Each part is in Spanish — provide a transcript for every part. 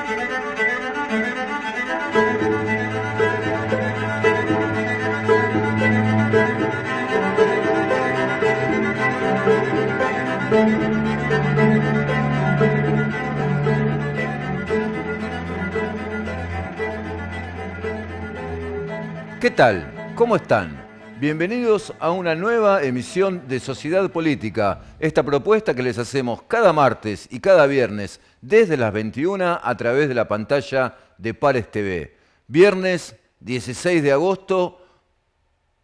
¿Qué tal? ¿Cómo están? Bienvenidos a una nueva emisión de Sociedad Política, esta propuesta que les hacemos cada martes y cada viernes desde las 21 a través de la pantalla de Pares TV. Viernes 16 de agosto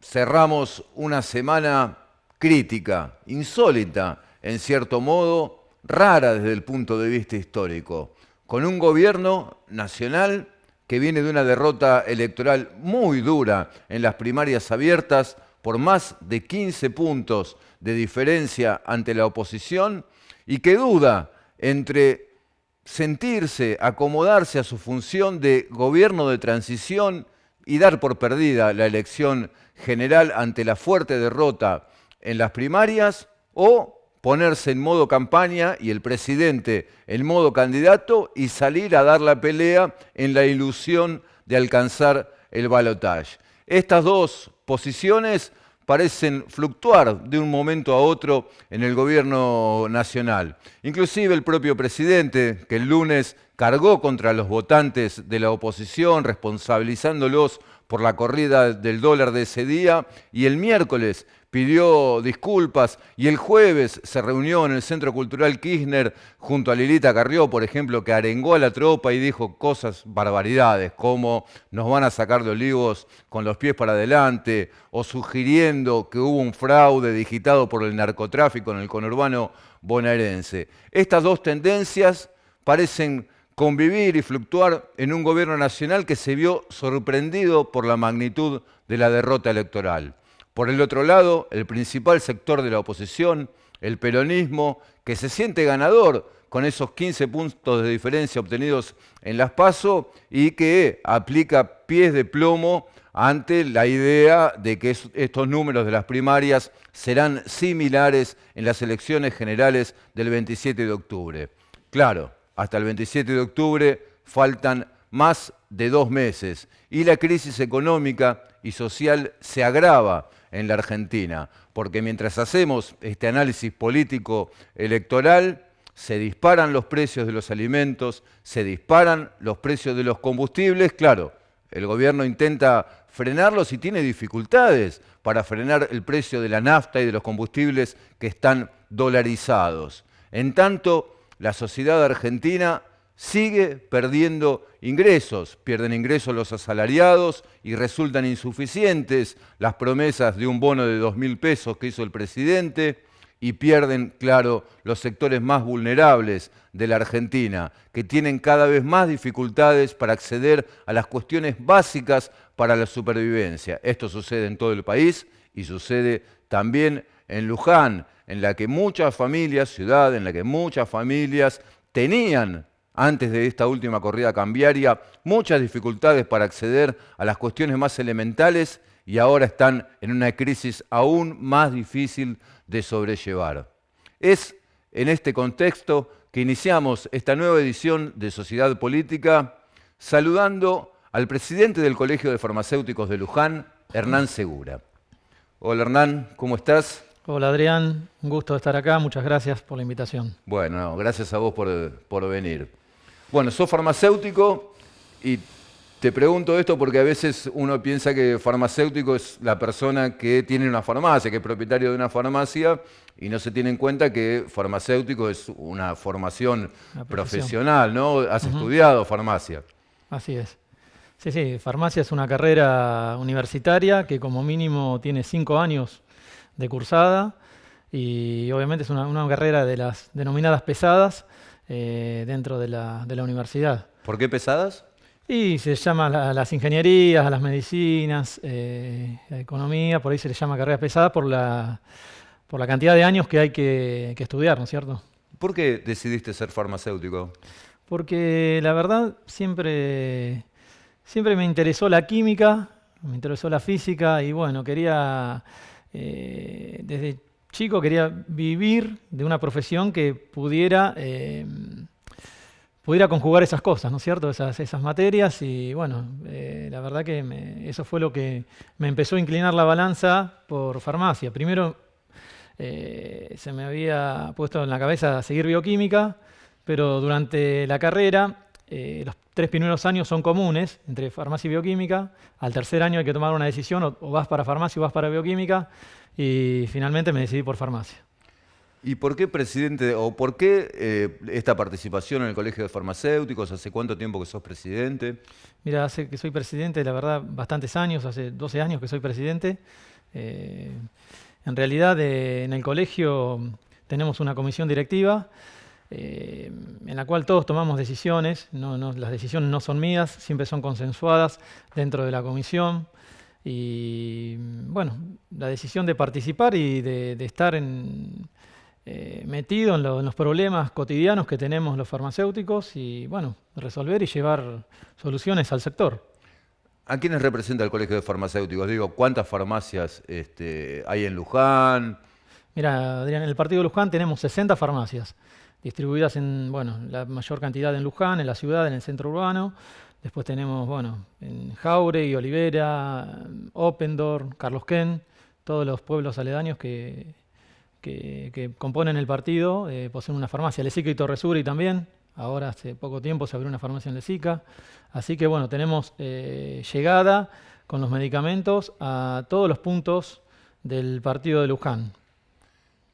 cerramos una semana crítica, insólita, en cierto modo, rara desde el punto de vista histórico, con un gobierno nacional que viene de una derrota electoral muy dura en las primarias abiertas por más de 15 puntos de diferencia ante la oposición y que duda entre sentirse, acomodarse a su función de gobierno de transición y dar por perdida la elección general ante la fuerte derrota en las primarias o ponerse en modo campaña y el presidente en modo candidato y salir a dar la pelea en la ilusión de alcanzar el balotaje. Estas dos posiciones parecen fluctuar de un momento a otro en el gobierno nacional. Inclusive el propio presidente, que el lunes cargó contra los votantes de la oposición, responsabilizándolos por la corrida del dólar de ese día, y el miércoles pidió disculpas y el jueves se reunió en el Centro Cultural Kirchner junto a Lilita Carrió, por ejemplo, que arengó a la tropa y dijo cosas, barbaridades, como nos van a sacar de Olivos con los pies para adelante, o sugiriendo que hubo un fraude digitado por el narcotráfico en el conurbano bonaerense. Estas dos tendencias parecen convivir y fluctuar en un gobierno nacional que se vio sorprendido por la magnitud de la derrota electoral. Por el otro lado, el principal sector de la oposición, el peronismo, que se siente ganador con esos 15 puntos de diferencia obtenidos en las PASO y que aplica pies de plomo ante la idea de que estos números de las primarias serán similares en las elecciones generales del 27 de octubre. Claro, hasta el 27 de octubre faltan más de 2 meses y la crisis económica y social se agrava en la Argentina, porque mientras hacemos este análisis político electoral, se disparan los precios de los alimentos, se disparan los precios de los combustibles. Claro, el gobierno intenta frenarlos y tiene dificultades para frenar el precio de la nafta y de los combustibles que están dolarizados. En tanto, la sociedad argentina sigue perdiendo ingresos, pierden ingresos los asalariados y resultan insuficientes las promesas de un bono de 2.000 pesos que hizo el presidente y pierden, claro, los sectores más vulnerables de la Argentina, que tienen cada vez más dificultades para acceder a las cuestiones básicas para la supervivencia. Esto sucede en todo el país y sucede también en Luján, en la que muchas familias, ciudad en la que muchas familias tenían antes de esta última corrida cambiaria, muchas dificultades para acceder a las cuestiones más elementales y ahora están en una crisis aún más difícil de sobrellevar. Es en este contexto que iniciamos esta nueva edición de Sociedad Política saludando al presidente del Colegio de Farmacéuticos de Luján, Hernán Segura. Hola Hernán, ¿cómo estás? Hola Adrián, un gusto estar acá, muchas gracias por la invitación. Bueno, gracias a vos por venir. Bueno, sos farmacéutico y te pregunto esto porque a veces uno piensa que farmacéutico es la persona que tiene una farmacia, que es propietario de una farmacia y no se tiene en cuenta que farmacéutico es una formación profesional, ¿no? Has estudiado farmacia. Así es. Sí, farmacia es una carrera universitaria que como mínimo tiene 5 años de cursada y obviamente es una carrera de las denominadas pesadas dentro de la universidad. ¿Por qué pesadas? Y se llama las ingenierías, a las medicinas, la economía, por ahí se le llama carrera pesada por la cantidad de años que hay que estudiar, ¿no es cierto? ¿Por qué decidiste ser farmacéutico? Porque la verdad siempre me interesó la química, me interesó la física y bueno, desde chico quería vivir de una profesión que pudiera pudiera conjugar esas cosas, ¿no es cierto? Esas materias y bueno, la verdad que eso fue lo que me empezó a inclinar la balanza por farmacia. Primero se me había puesto en la cabeza seguir bioquímica, pero durante la carrera los 3 primeros años son comunes entre farmacia y bioquímica. Al tercer año hay que tomar una decisión, o vas para farmacia o vas para bioquímica, y finalmente me decidí por farmacia. ¿Y por qué presidente, o por qué esta participación en el Colegio de Farmacéuticos? ¿Hace cuánto tiempo que sos presidente? Mira, hace que soy presidente, la verdad, bastantes años, hace 12 años que soy presidente. En realidad, en el colegio tenemos una comisión directiva en la cual todos tomamos decisiones. Las decisiones no son mías, siempre son consensuadas dentro de la comisión. Y bueno, la decisión de participar y de estar metido en los problemas cotidianos que tenemos los farmacéuticos y bueno, resolver y llevar soluciones al sector. ¿A quiénes representa el Colegio de Farmacéuticos? Digo, ¿cuántas farmacias hay en Luján? Mira, Adrián, en el partido de Luján tenemos 60 farmacias distribuidas en, bueno, la mayor cantidad en Luján, en la ciudad, en el centro urbano. Después tenemos, bueno, en Jauregui, Olivera, Oppendorf, Carlos Ken, todos los pueblos aledaños que componen el partido poseen una farmacia. Lezica y Torresuri también. Ahora hace poco tiempo se abrió una farmacia en Lezica. Así que bueno, tenemos llegada con los medicamentos a todos los puntos del partido de Luján.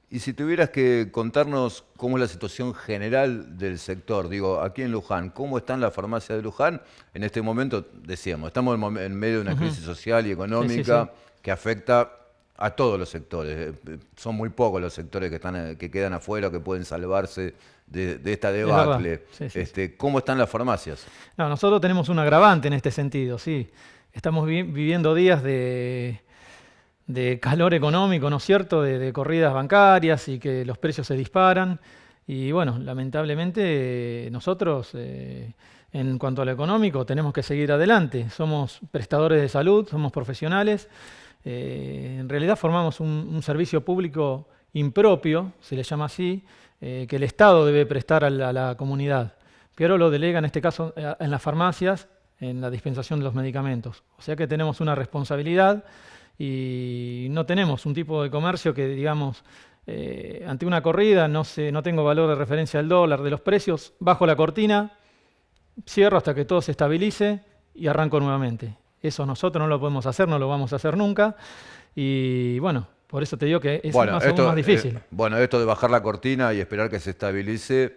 Y si tuvieras que contarnos cómo es la situación general del sector, digo, aquí en Luján, ¿cómo están las farmacias de Luján? En este momento, decíamos, estamos en medio de una crisis social y económica que afecta a todos los sectores. Son muy pocos los sectores que quedan afuera, que pueden salvarse de esta debacle. ¿Cómo están las farmacias? No, nosotros tenemos un agravante en este sentido, sí. Estamos viviendo días de calor económico, ¿no es cierto?, de corridas bancarias y que los precios se disparan. Y bueno, lamentablemente nosotros, en cuanto a lo económico, tenemos que seguir adelante. Somos prestadores de salud, somos profesionales. En realidad formamos un servicio público impropio, se le llama así, que el Estado debe prestar a la comunidad. Pero lo delega en este caso en las farmacias, en la dispensación de los medicamentos. O sea que tenemos una responsabilidad y no tenemos un tipo de comercio que, digamos, ante una corrida no tengo valor de referencia del dólar, de los precios, bajo la cortina, cierro hasta que todo se estabilice y arranco nuevamente. Eso nosotros no lo podemos hacer, no lo vamos a hacer nunca. Y bueno, por eso te digo que es aún más difícil. Bueno, esto de bajar la cortina y esperar que se estabilice,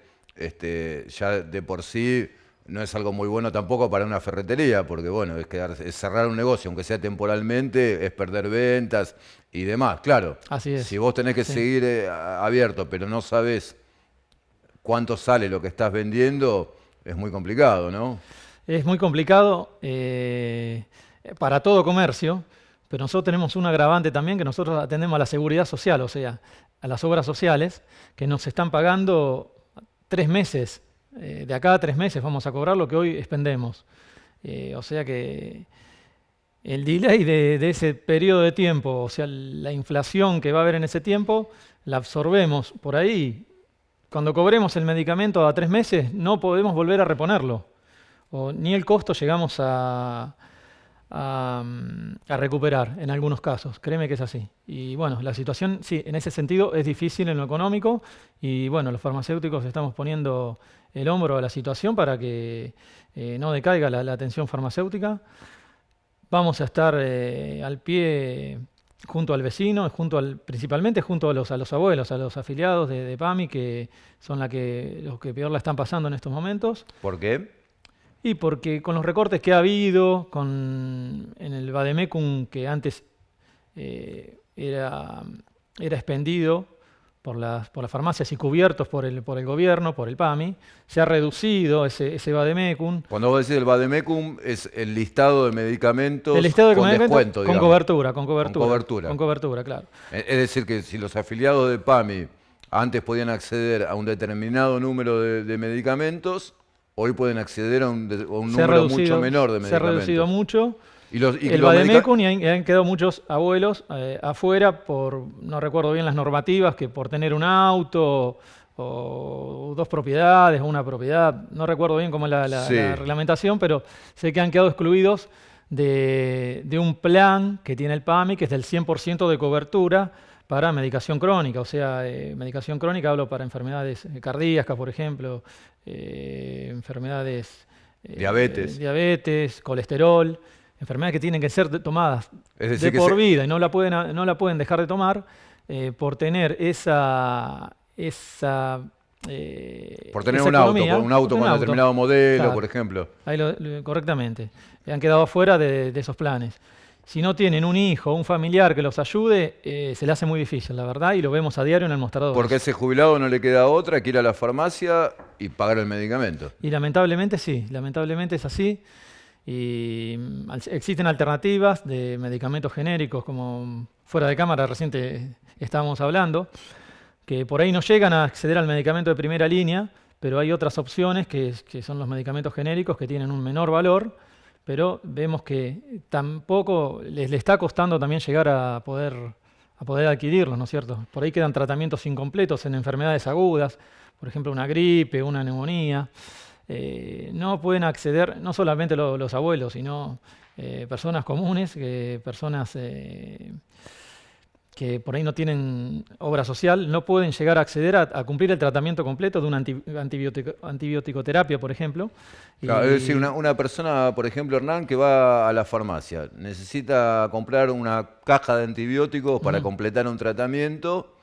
ya de por sí no es algo muy bueno tampoco para una ferretería, porque bueno, es cerrar un negocio, aunque sea temporalmente, es perder ventas y demás. Claro, así es. Si vos tenés que seguir abierto, pero no sabés cuánto sale lo que estás vendiendo, es muy complicado, ¿no? Es muy complicado para todo comercio, pero nosotros tenemos un agravante también, que nosotros atendemos a la seguridad social, o sea, a las obras sociales, que nos están pagando 3 meses. De acá a 3 meses vamos a cobrar lo que hoy expendemos. O sea que el delay de ese periodo de tiempo, o sea, la inflación que va a haber en ese tiempo, la absorbemos por ahí. Cuando cobremos el medicamento a 3 meses, no podemos volver a reponerlo. Ni el costo llegamos a recuperar en algunos casos. Créeme que es así. Y bueno, la situación, sí, en ese sentido es difícil en lo económico y bueno, los farmacéuticos estamos poniendo el hombro a la situación para que no decaiga la atención farmacéutica. Vamos a estar al pie junto al vecino, principalmente junto a los abuelos, a los afiliados de PAMI, que son los que peor la están pasando en estos momentos. ¿Por qué? Y porque con los recortes que ha habido, en el Vademecum, que antes era expendido por las farmacias y cubiertos por el gobierno, por el PAMI, se ha reducido ese Vademecum. Cuando vos decís el Vademecum, es el listado de medicamentos con descuento, digamos. Con cobertura, claro. Es decir, que si los afiliados de PAMI antes podían acceder a un determinado número de medicamentos, hoy pueden acceder a un número mucho menor de medicamentos. Se ha reducido mucho. El Vademecum, y han quedado muchos abuelos afuera no recuerdo bien las normativas, que por tener un auto o 2 propiedades o una propiedad. No recuerdo bien cómo es Sí. la reglamentación, pero sé que han quedado excluidos de un plan que tiene el PAMI, que es del 100% de cobertura para medicación crónica. O sea, medicación crónica hablo para enfermedades cardíacas, por ejemplo, enfermedades diabetes, colesterol, enfermedades que tienen que ser tomadas Es decir, de por vida y no la pueden dejar de tomar por tener por tener esa un auto, economía, un auto por con tener determinado modelo, Claro. por ejemplo. Ahí correctamente. Han quedado fuera de esos planes. Si no tienen un hijo o un familiar que los ayude, se le hace muy difícil, la verdad, y lo vemos a diario en el mostrador. Porque a ese jubilado no le queda otra que ir a la farmacia y pagar el medicamento. Y lamentablemente sí, lamentablemente es así. Y existen alternativas de medicamentos genéricos, como fuera de cámara reciente estábamos hablando, que por ahí no llegan a acceder al medicamento de primera línea, pero hay otras opciones que son los medicamentos genéricos que tienen un menor valor, pero vemos que tampoco le está costando también llegar a poder adquirirlos, ¿no es cierto? Por ahí quedan tratamientos incompletos en enfermedades agudas, por ejemplo una gripe, una neumonía. No pueden acceder, no solamente los abuelos, sino personas comunes, personas que por ahí no tienen obra social, no pueden llegar a acceder a cumplir el tratamiento completo de una antibiótico-terapia, por ejemplo. Claro, es decir, una persona, por ejemplo, Hernán, que va a la farmacia, necesita comprar una caja de antibióticos para completar un tratamiento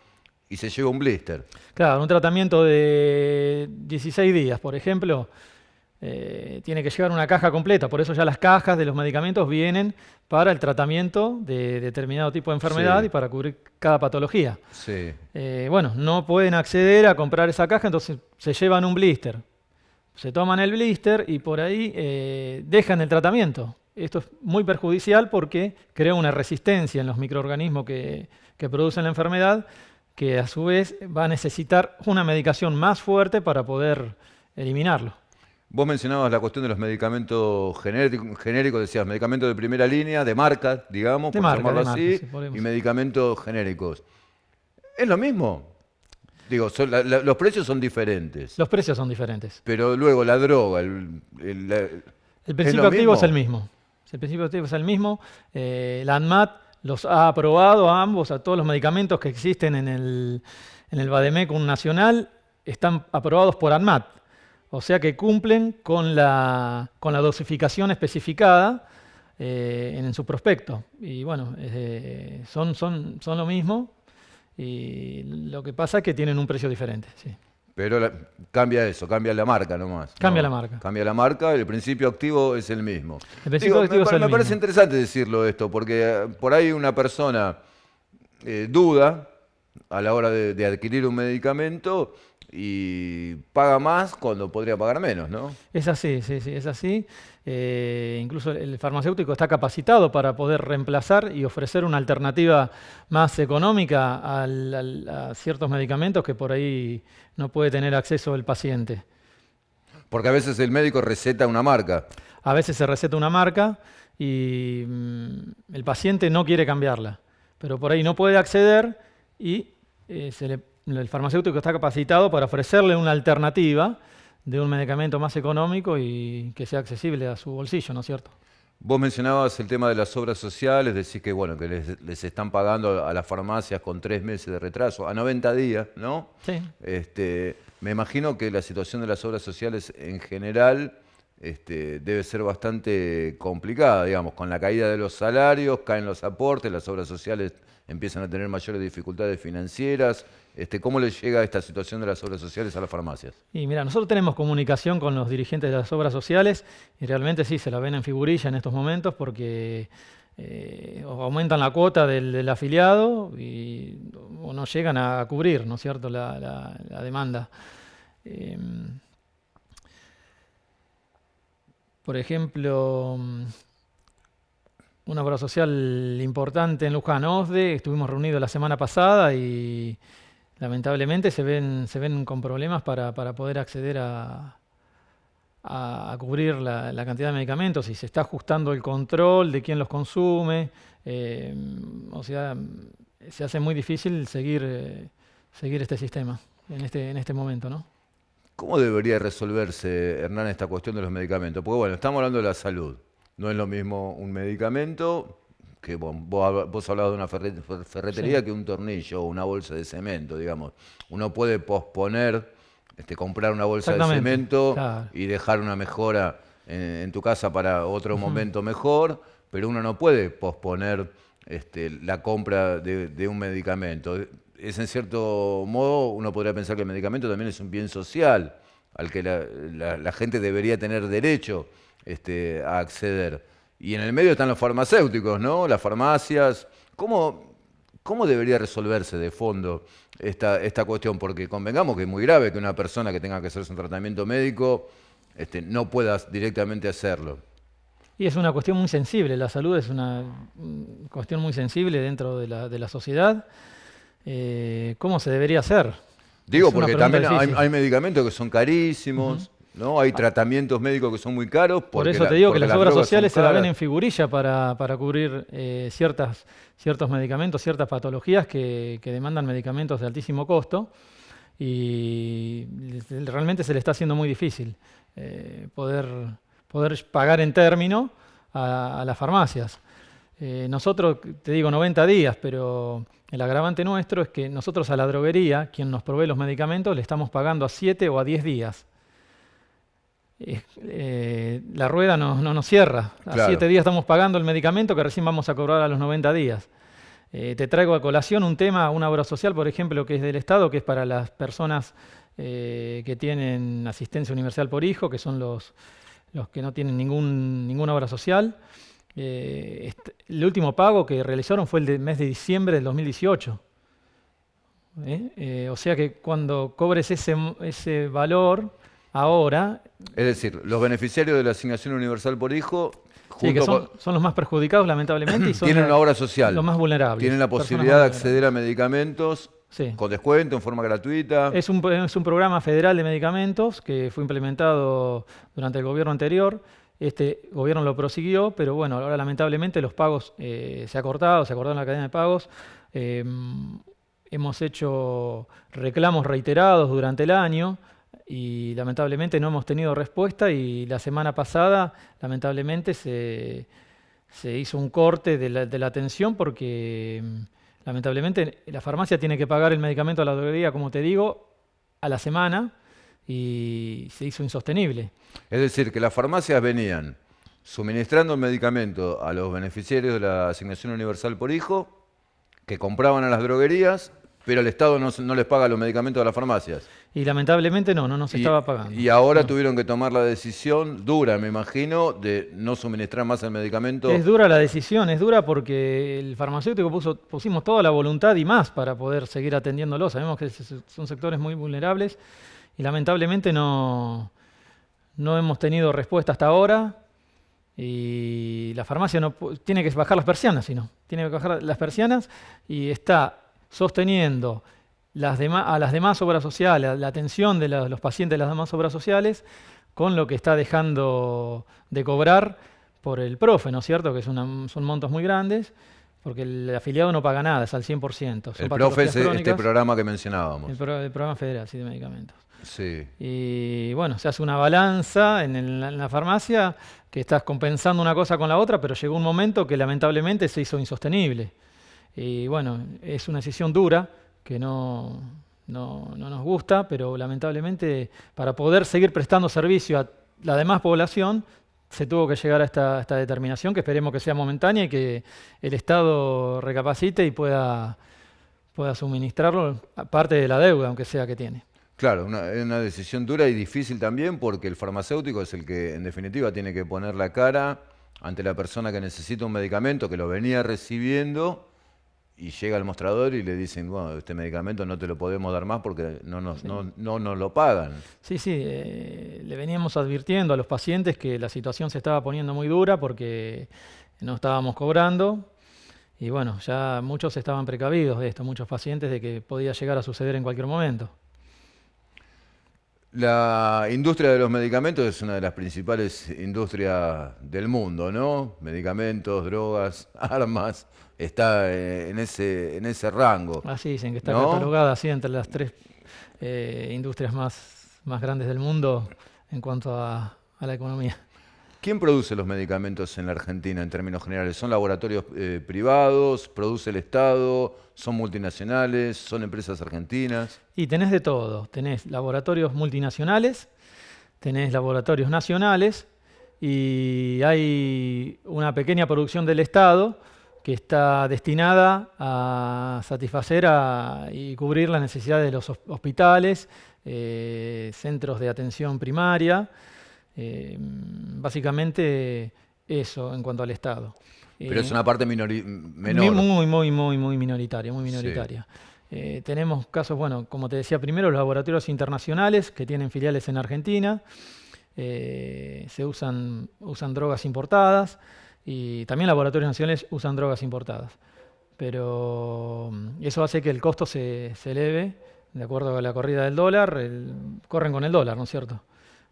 y se lleva un blister. Claro, un tratamiento de 16 días, por ejemplo, tiene que llevar una caja completa. Por eso ya las cajas de los medicamentos vienen para el tratamiento de determinado tipo de enfermedad y para cubrir cada patología. Sí. Bueno, no pueden acceder a comprar esa caja, entonces se llevan un blister. Se toman el blister y por ahí dejan el tratamiento. Esto es muy perjudicial porque crea una resistencia en los microorganismos que producen la enfermedad, que a su vez va a necesitar una medicación más fuerte para poder eliminarlo. Vos mencionabas la cuestión de los medicamentos genéricos, decías medicamentos de primera línea, de marca, digamos, por llamarlo así, y medicamentos genéricos. ¿Es lo mismo? Digo, los precios son diferentes. Los precios son diferentes. Pero luego la droga, el principio activo es el mismo. El principio activo es el mismo. La ANMAT los ha aprobado a ambos, a todos los medicamentos que existen en el Vademecum nacional, están aprobados por ANMAT. O sea que cumplen con la dosificación especificada en su prospecto. Y bueno, son lo mismo, y lo que pasa es que tienen un precio diferente. Sí. Pero cambia eso, cambia la marca nomás. Cambia la marca. Cambia la marca, el principio activo es el mismo. El principio activo es el mismo. Me parece interesante decirlo esto, porque por ahí una persona duda a la hora de adquirir un medicamento y paga más cuando podría pagar menos, ¿no? Es así, sí, es así. Incluso el farmacéutico está capacitado para poder reemplazar y ofrecer una alternativa más económica a ciertos medicamentos que por ahí no puede tener acceso el paciente. Porque a veces el médico receta una marca. A veces se receta una marca y el paciente no quiere cambiarla, pero por ahí no puede acceder y el farmacéutico está capacitado para ofrecerle una alternativa de un medicamento más económico y que sea accesible a su bolsillo, ¿no es cierto? Vos mencionabas el tema de las obras sociales, decís que bueno, que les están pagando a las farmacias con 3 meses de retraso, a 90 días, ¿no? Sí. Me imagino que la situación de las obras sociales en general debe ser bastante complicada, digamos, con la caída de los salarios, caen los aportes, las obras sociales empiezan a tener mayores dificultades financieras. ¿Cómo les llega esta situación de las obras sociales a las farmacias? Y mira, nosotros tenemos comunicación con los dirigentes de las obras sociales y realmente sí, se la ven en figurilla en estos momentos porque aumentan la cuota del afiliado o no llegan a cubrir, ¿no es cierto?, la demanda. Por ejemplo, una obra social importante en Luján, OSDE, estuvimos reunidos la semana pasada y lamentablemente se ven con problemas para poder acceder a cubrir la cantidad de medicamentos y se está ajustando el control de quién los consume. O sea, se hace muy difícil seguir este sistema. en este momento, ¿no? ¿Cómo debería resolverse, Hernán, esta cuestión de los medicamentos? Porque bueno, estamos hablando de la salud. No es lo mismo un medicamento que bueno, vos hablabas de una ferretería Sí, que un tornillo o una bolsa de cemento, digamos. Uno puede posponer comprar una bolsa de exactamente, cemento claro. y dejar una mejora en tu casa para otro Ujú. momento mejor, pero uno no puede posponer la compra de un medicamento. Es en cierto modo, uno podría pensar que el medicamento también es un bien social al que la gente debería tener derecho a acceder. Y en el medio están los farmacéuticos, ¿no? Las farmacias. ¿Cómo debería resolverse de fondo esta cuestión? Porque convengamos que es muy grave que una persona que tenga que hacerse un tratamiento médico no pueda directamente hacerlo. Y es una cuestión muy sensible, la salud es una cuestión muy sensible dentro de la sociedad. ¿Cómo se debería hacer? Digo, Es una porque pregunta también difícil. hay medicamentos que son Ujú. carísimos, ¿no? Hay Ah, tratamientos médicos que son muy caros por eso te digo que porque las las obras drogas son sociales se la ven caras. en figurilla para cubrir ciertos medicamentos, ciertas patologías que demandan medicamentos de altísimo costo y realmente se le está haciendo muy difícil poder, poder pagar en término a las farmacias. Nosotros, te digo 90 días, pero el agravante nuestro es que nosotros a la droguería, quien nos provee los medicamentos, le estamos pagando a 7 o a 10 días. La rueda no nos cierra. A Claro. 7 días estamos pagando el medicamento que recién vamos a cobrar a los 90 días. Te traigo a colación un tema, una obra social, por ejemplo, que es del Estado, que es para las personas que tienen asistencia universal por hijo, que son los que no tienen ninguna obra social. El último pago que realizaron fue el del mes de diciembre del 2018. O sea que cuando cobres ese valor ahora, Es decir, los beneficiarios de la asignación universal por hijo, sí, que junto con, son los más perjudicados lamentablemente y son tienen una obra los social, más tienen vulnerables, la personas más posibilidad de acceder a vulnerables. medicamentos Sí. con descuento, en forma gratuita. Es un programa federal de medicamentos que fue implementado durante el gobierno anterior. Este gobierno lo prosiguió, pero bueno, ahora lamentablemente los pagos se acortaron la cadena de pagos. Eh, Hemos hecho reclamos reiterados durante el año y lamentablemente no hemos tenido respuesta y la semana pasada lamentablemente se hizo un corte de la atención porque lamentablemente la farmacia tiene que pagar el medicamento a la droguería, como te digo, a la semana y se hizo insostenible. Es decir, que las farmacias venían suministrando el medicamento a los beneficiarios de la asignación universal por hijo, que compraban a las droguerías, pero el Estado no les paga los medicamentos a las farmacias. Y lamentablemente no nos Y, estaba pagando. y ahora No. tuvieron que tomar la decisión dura, me imagino, de no suministrar más el medicamento. Es dura la decisión, es dura porque el farmacéutico pusimos toda la voluntad y más para poder seguir atendiéndolo. Sabemos que son sectores muy vulnerables y lamentablemente no hemos tenido respuesta hasta ahora. Y la farmacia tiene que bajar las persianas, si no. Tiene que bajar las persianas y está sosteniendo a las demás obras sociales, la atención de los pacientes de las demás obras sociales, con lo que está dejando de cobrar por el profe, ¿no es cierto? Que son montos muy grandes, porque el afiliado no paga nada, es al 100%. Son El profe patologías es este crónicas, programa que mencionábamos. el programa federal sí, de medicamentos. Sí. Y bueno, se hace una balanza en la farmacia que estás compensando una cosa con la otra, pero llegó un momento que lamentablemente se hizo insostenible. Y bueno, es una decisión dura que no nos gusta, pero lamentablemente para poder seguir prestando servicio a la demás población se tuvo que llegar a esta determinación que esperemos que sea momentánea y que el Estado recapacite y pueda suministrarlo, aparte de la deuda, aunque sea que tiene. Claro, una decisión dura y difícil también porque el farmacéutico es el que en definitiva tiene que poner la cara ante la persona que necesita un medicamento, que lo venía recibiendo y llega al mostrador y le dicen, bueno, este medicamento no te lo podemos dar más porque Sí. no nos lo pagan. Sí, sí, le veníamos advirtiendo a los pacientes que la situación se estaba poniendo muy dura porque no estábamos cobrando y bueno, ya muchos estaban precavidos de esto, muchos pacientes de que podía llegar a suceder en cualquier momento. La industria de los medicamentos es una de las principales industrias del mundo, ¿no? Medicamentos, drogas, armas, está en ese rango, Así dicen que está ¿no? catalogada así entre las tres industrias más grandes del mundo en cuanto a la economía. ¿Quién produce los medicamentos en la Argentina en términos generales? ¿Son laboratorios privados? ¿Produce el Estado? ¿Son multinacionales? ¿Son empresas argentinas? Y tenés de todo. Tenés laboratorios multinacionales, tenés laboratorios nacionales y hay una pequeña producción del Estado que está destinada a satisfacer y cubrir las necesidades de los hospitales, centros de atención primaria. Básicamente eso en cuanto al Estado. Pero es una parte menor. Muy minoritaria. Sí. Tenemos casos, bueno, como te decía primero, los laboratorios internacionales que tienen filiales en Argentina, usan drogas importadas y también laboratorios nacionales usan drogas importadas. Pero eso hace que el costo se eleve de acuerdo a la corrida del dólar, corren con el dólar, ¿no es cierto?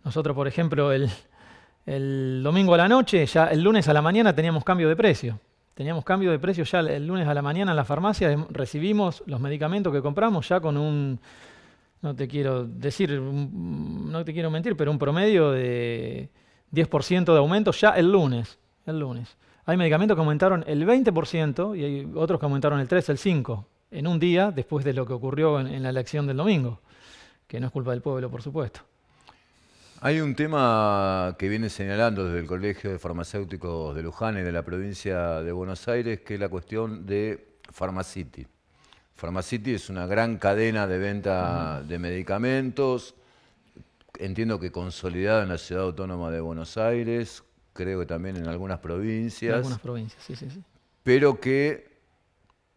Nosotros, por ejemplo, el domingo a la noche, ya el lunes a la mañana teníamos cambio de precio. Teníamos cambio de precio ya el lunes a la mañana en la farmacia, recibimos los medicamentos que compramos ya con un, no te quiero mentir, pero un promedio de 10% de aumento ya el lunes. Hay medicamentos que aumentaron el 20% y hay otros que aumentaron el 3, el 5, en un día después de lo que ocurrió en la elección del domingo, que no es culpa del pueblo, por supuesto. Hay un tema que viene señalando desde el Colegio de Farmacéuticos de Luján y de la provincia de Buenos Aires, que es la cuestión de Pharmacity. Pharmacity es una gran cadena de venta de medicamentos, entiendo que consolidada en la Ciudad Autónoma de Buenos Aires, creo que también en algunas provincias. En algunas provincias, sí. Pero que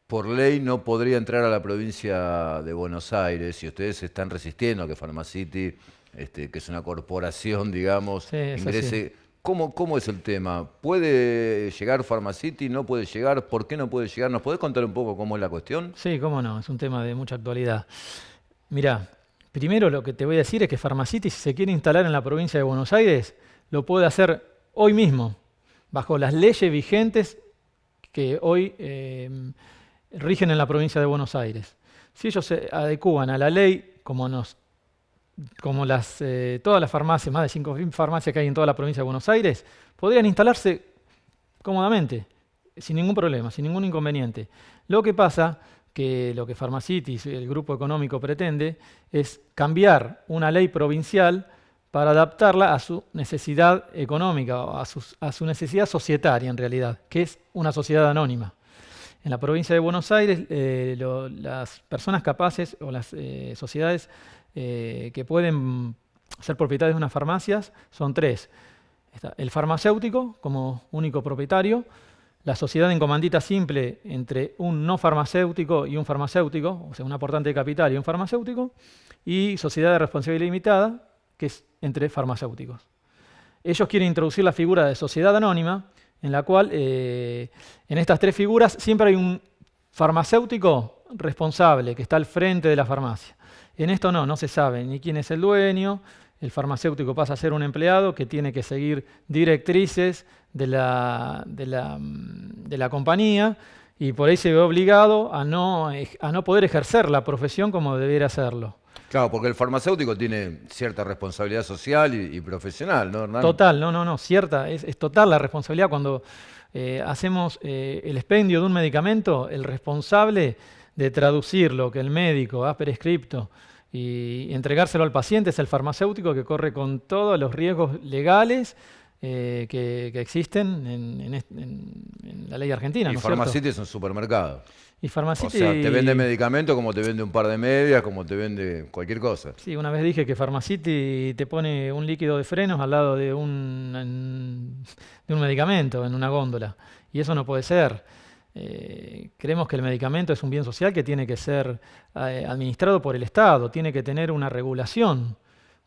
por ley no podría entrar a la provincia de Buenos Aires, y ustedes se están resistiendo a que Pharmacity, que es una corporación, digamos, ingrese. ¿Cómo es el tema? ¿Puede llegar Pharmacity? ¿No puede llegar? ¿Por qué no puede llegar? ¿Nos podés contar un poco cómo es la cuestión? Sí, cómo no, es un tema de mucha actualidad. Mirá, primero lo que te voy a decir es que Pharmacity, si se quiere instalar en la provincia de Buenos Aires, lo puede hacer hoy mismo, bajo las leyes vigentes que hoy rigen en la provincia de Buenos Aires. Si ellos se adecúan a la ley, como todas las farmacias, más de 5.000 farmacias que hay en toda la provincia de Buenos Aires, podrían instalarse cómodamente, sin ningún problema, sin ningún inconveniente. Lo que pasa que lo que Pharmacity, el grupo económico, pretende es cambiar una ley provincial para adaptarla a su necesidad económica, a su necesidad societaria en realidad, que es una sociedad anónima. En la provincia de Buenos Aires, las personas capaces o las sociedades que pueden ser propietarios de unas farmacias son 3. Está el farmacéutico como único propietario, la sociedad en comandita simple entre un no farmacéutico y un farmacéutico, o sea, un aportante de capital y un farmacéutico, y sociedad de responsabilidad limitada, que es entre farmacéuticos. Ellos quieren introducir la figura de sociedad anónima, en la cual en estas 3 figuras siempre hay un farmacéutico responsable que está al frente de la farmacia. En esto no se sabe ni quién es el dueño, el farmacéutico pasa a ser un empleado que tiene que seguir directrices de la compañía y por ahí se ve obligado a no poder ejercer la profesión como debiera hacerlo. Claro, porque el farmacéutico tiene cierta responsabilidad social y profesional, ¿no, Hernán? Total, cierta, es total la responsabilidad. Cuando hacemos el expendio de un medicamento, el responsable de traducir lo que el médico ha prescripto y entregárselo al paciente es el farmacéutico, que corre con todos los riesgos legales que existen en la ley argentina. Y ¿no Pharmacity es un supermercado. Y Pharmacity, o sea, te vende medicamentos como te vende un par de medias, como te vende cualquier cosa. Sí, una vez dije que Pharmacity te pone un líquido de frenos al lado de un medicamento en una góndola. Y eso no puede ser. Creemos que el medicamento es un bien social que tiene que ser administrado por el Estado, tiene que tener una regulación,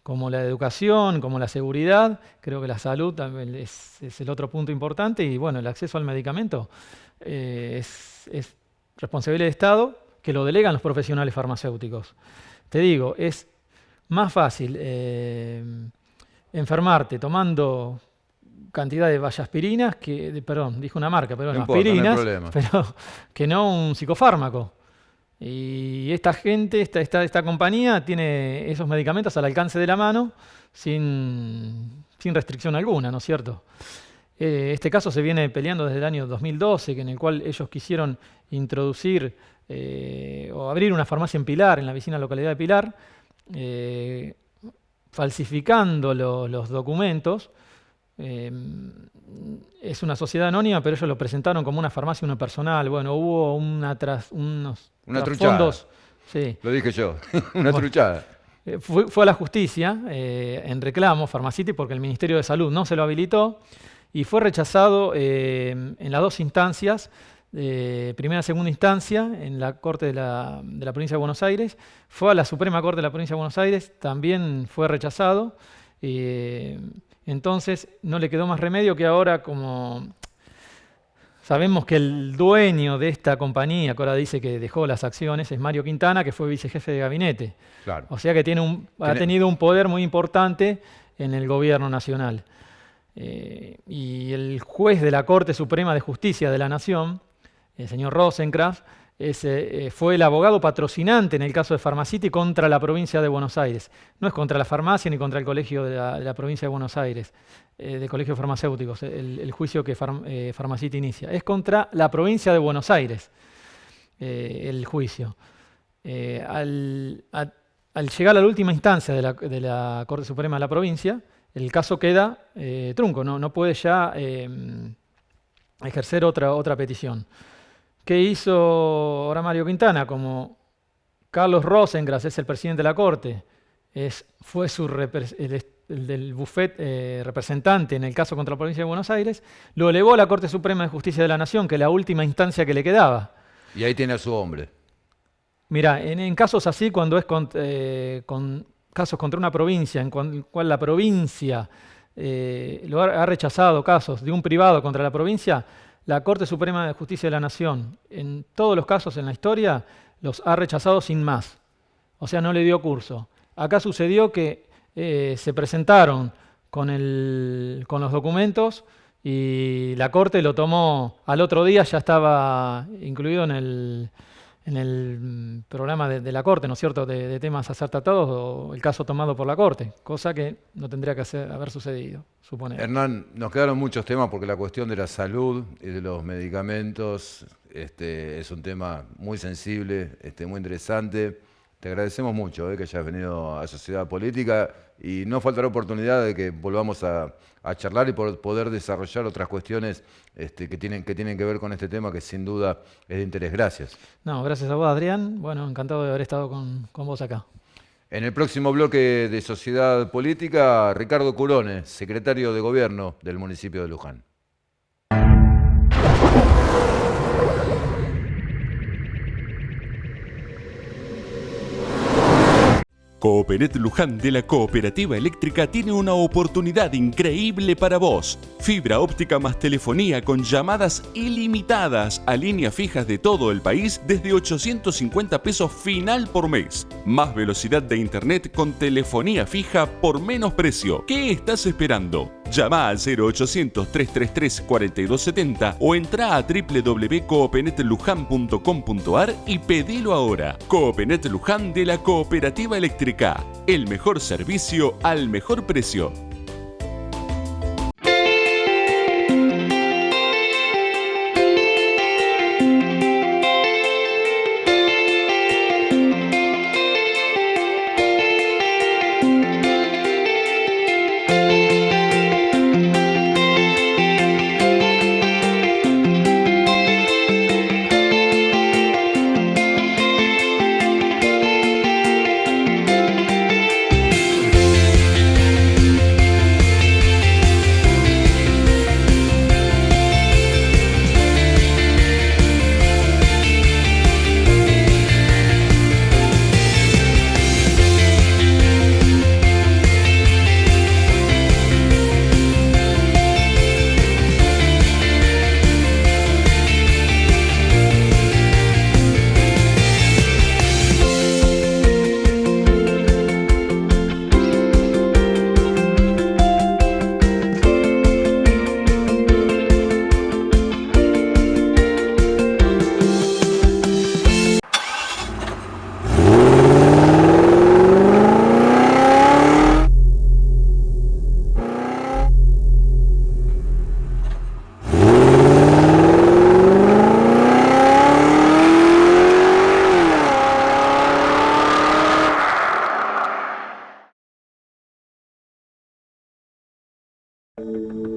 como la educación, como la seguridad. Creo que la salud es el otro punto importante y bueno, el acceso al medicamento es responsabilidad del Estado, que lo delegan los profesionales farmacéuticos. Te digo, es más fácil enfermarte tomando cantidad de vallaspirinas, dije una marca, pero no, aspirinas, pero que no un psicofármaco. Y esta gente, esta compañía, tiene esos medicamentos al alcance de la mano sin restricción alguna, ¿no es cierto? Este caso se viene peleando desde el año 2012, en el cual ellos quisieron introducir o abrir una farmacia en Pilar, en la vecina localidad de Pilar, falsificando los documentos. Es una sociedad anónima, pero ellos lo presentaron como una farmacia unipersonal. Bueno, hubo unos trasfondos. Sí. Lo dije yo, una truchada. Fue a la justicia en reclamo Pharmacity porque el Ministerio de Salud no se lo habilitó y fue rechazado en las dos instancias, primera y segunda instancia, en la Corte de la Provincia de Buenos Aires. Fue a la Suprema Corte de la Provincia de Buenos Aires, también fue rechazado. Entonces no le quedó más remedio que ahora, como sabemos que el dueño de esta compañía, que ahora dice que dejó las acciones, es Mario Quintana, que fue vicejefe de gabinete. Claro. O sea que ha tenido un poder muy importante en el gobierno nacional. Y el juez de la Corte Suprema de Justicia de la Nación, el señor Rosenkrantz, fue el abogado patrocinante en el caso de Pharmacity contra la provincia de Buenos Aires. No es contra la farmacia ni contra el colegio de la provincia de Buenos Aires, de colegios farmacéuticos, el juicio que Pharmacity inicia. Es contra la provincia de Buenos Aires el juicio. Al llegar a la última instancia de la Corte Suprema de la provincia, el caso queda trunco, no puede ya ejercer otra petición. ¿Qué hizo ahora Mario Quintana? Como Carlos Rosenkrantz es el presidente de la Corte, fue el del bufet representante en el caso contra la provincia de Buenos Aires, lo elevó a la Corte Suprema de Justicia de la Nación, que es la última instancia que le quedaba. Y ahí tiene a su hombre. Mira, en casos así, cuando es con casos contra una provincia, en cual la provincia lo ha rechazado casos de un privado contra la provincia, la Corte Suprema de Justicia de la Nación, en todos los casos en la historia, los ha rechazado sin más. O sea, no le dio curso. Acá sucedió que se presentaron con los documentos y la Corte lo tomó al otro día, ya estaba incluido en el programa de la Corte, ¿no es cierto?, de temas a ser tratados, o el caso tomado por la Corte, cosa que no tendría que haber sucedido, suponemos. Hernán, nos quedaron muchos temas porque la cuestión de la salud y de los medicamentos es un tema muy sensible, muy interesante. Te agradecemos mucho que hayas venido a Sociedad Política y no faltará oportunidad de que volvamos a charlar y poder desarrollar otras cuestiones que tienen que ver con este tema, que sin duda es de interés. Gracias. No, gracias a vos, Adrián. Bueno, encantado de haber estado con vos acá. En el próximo bloque de Sociedad Política, Ricardo Curone, secretario de Gobierno del municipio de Luján. Cooperet Luján de la Cooperativa Eléctrica tiene una oportunidad increíble para vos. Fibra óptica más telefonía con llamadas ilimitadas a líneas fijas de todo el país desde 850 pesos final por mes. Más velocidad de internet con telefonía fija por menos precio. ¿Qué estás esperando? Llama al 0800-333-4270 o entra a www.coopenetlujan.com.ar y pedilo ahora. Coopenet Luján de la Cooperativa Eléctrica. El mejor servicio al mejor precio.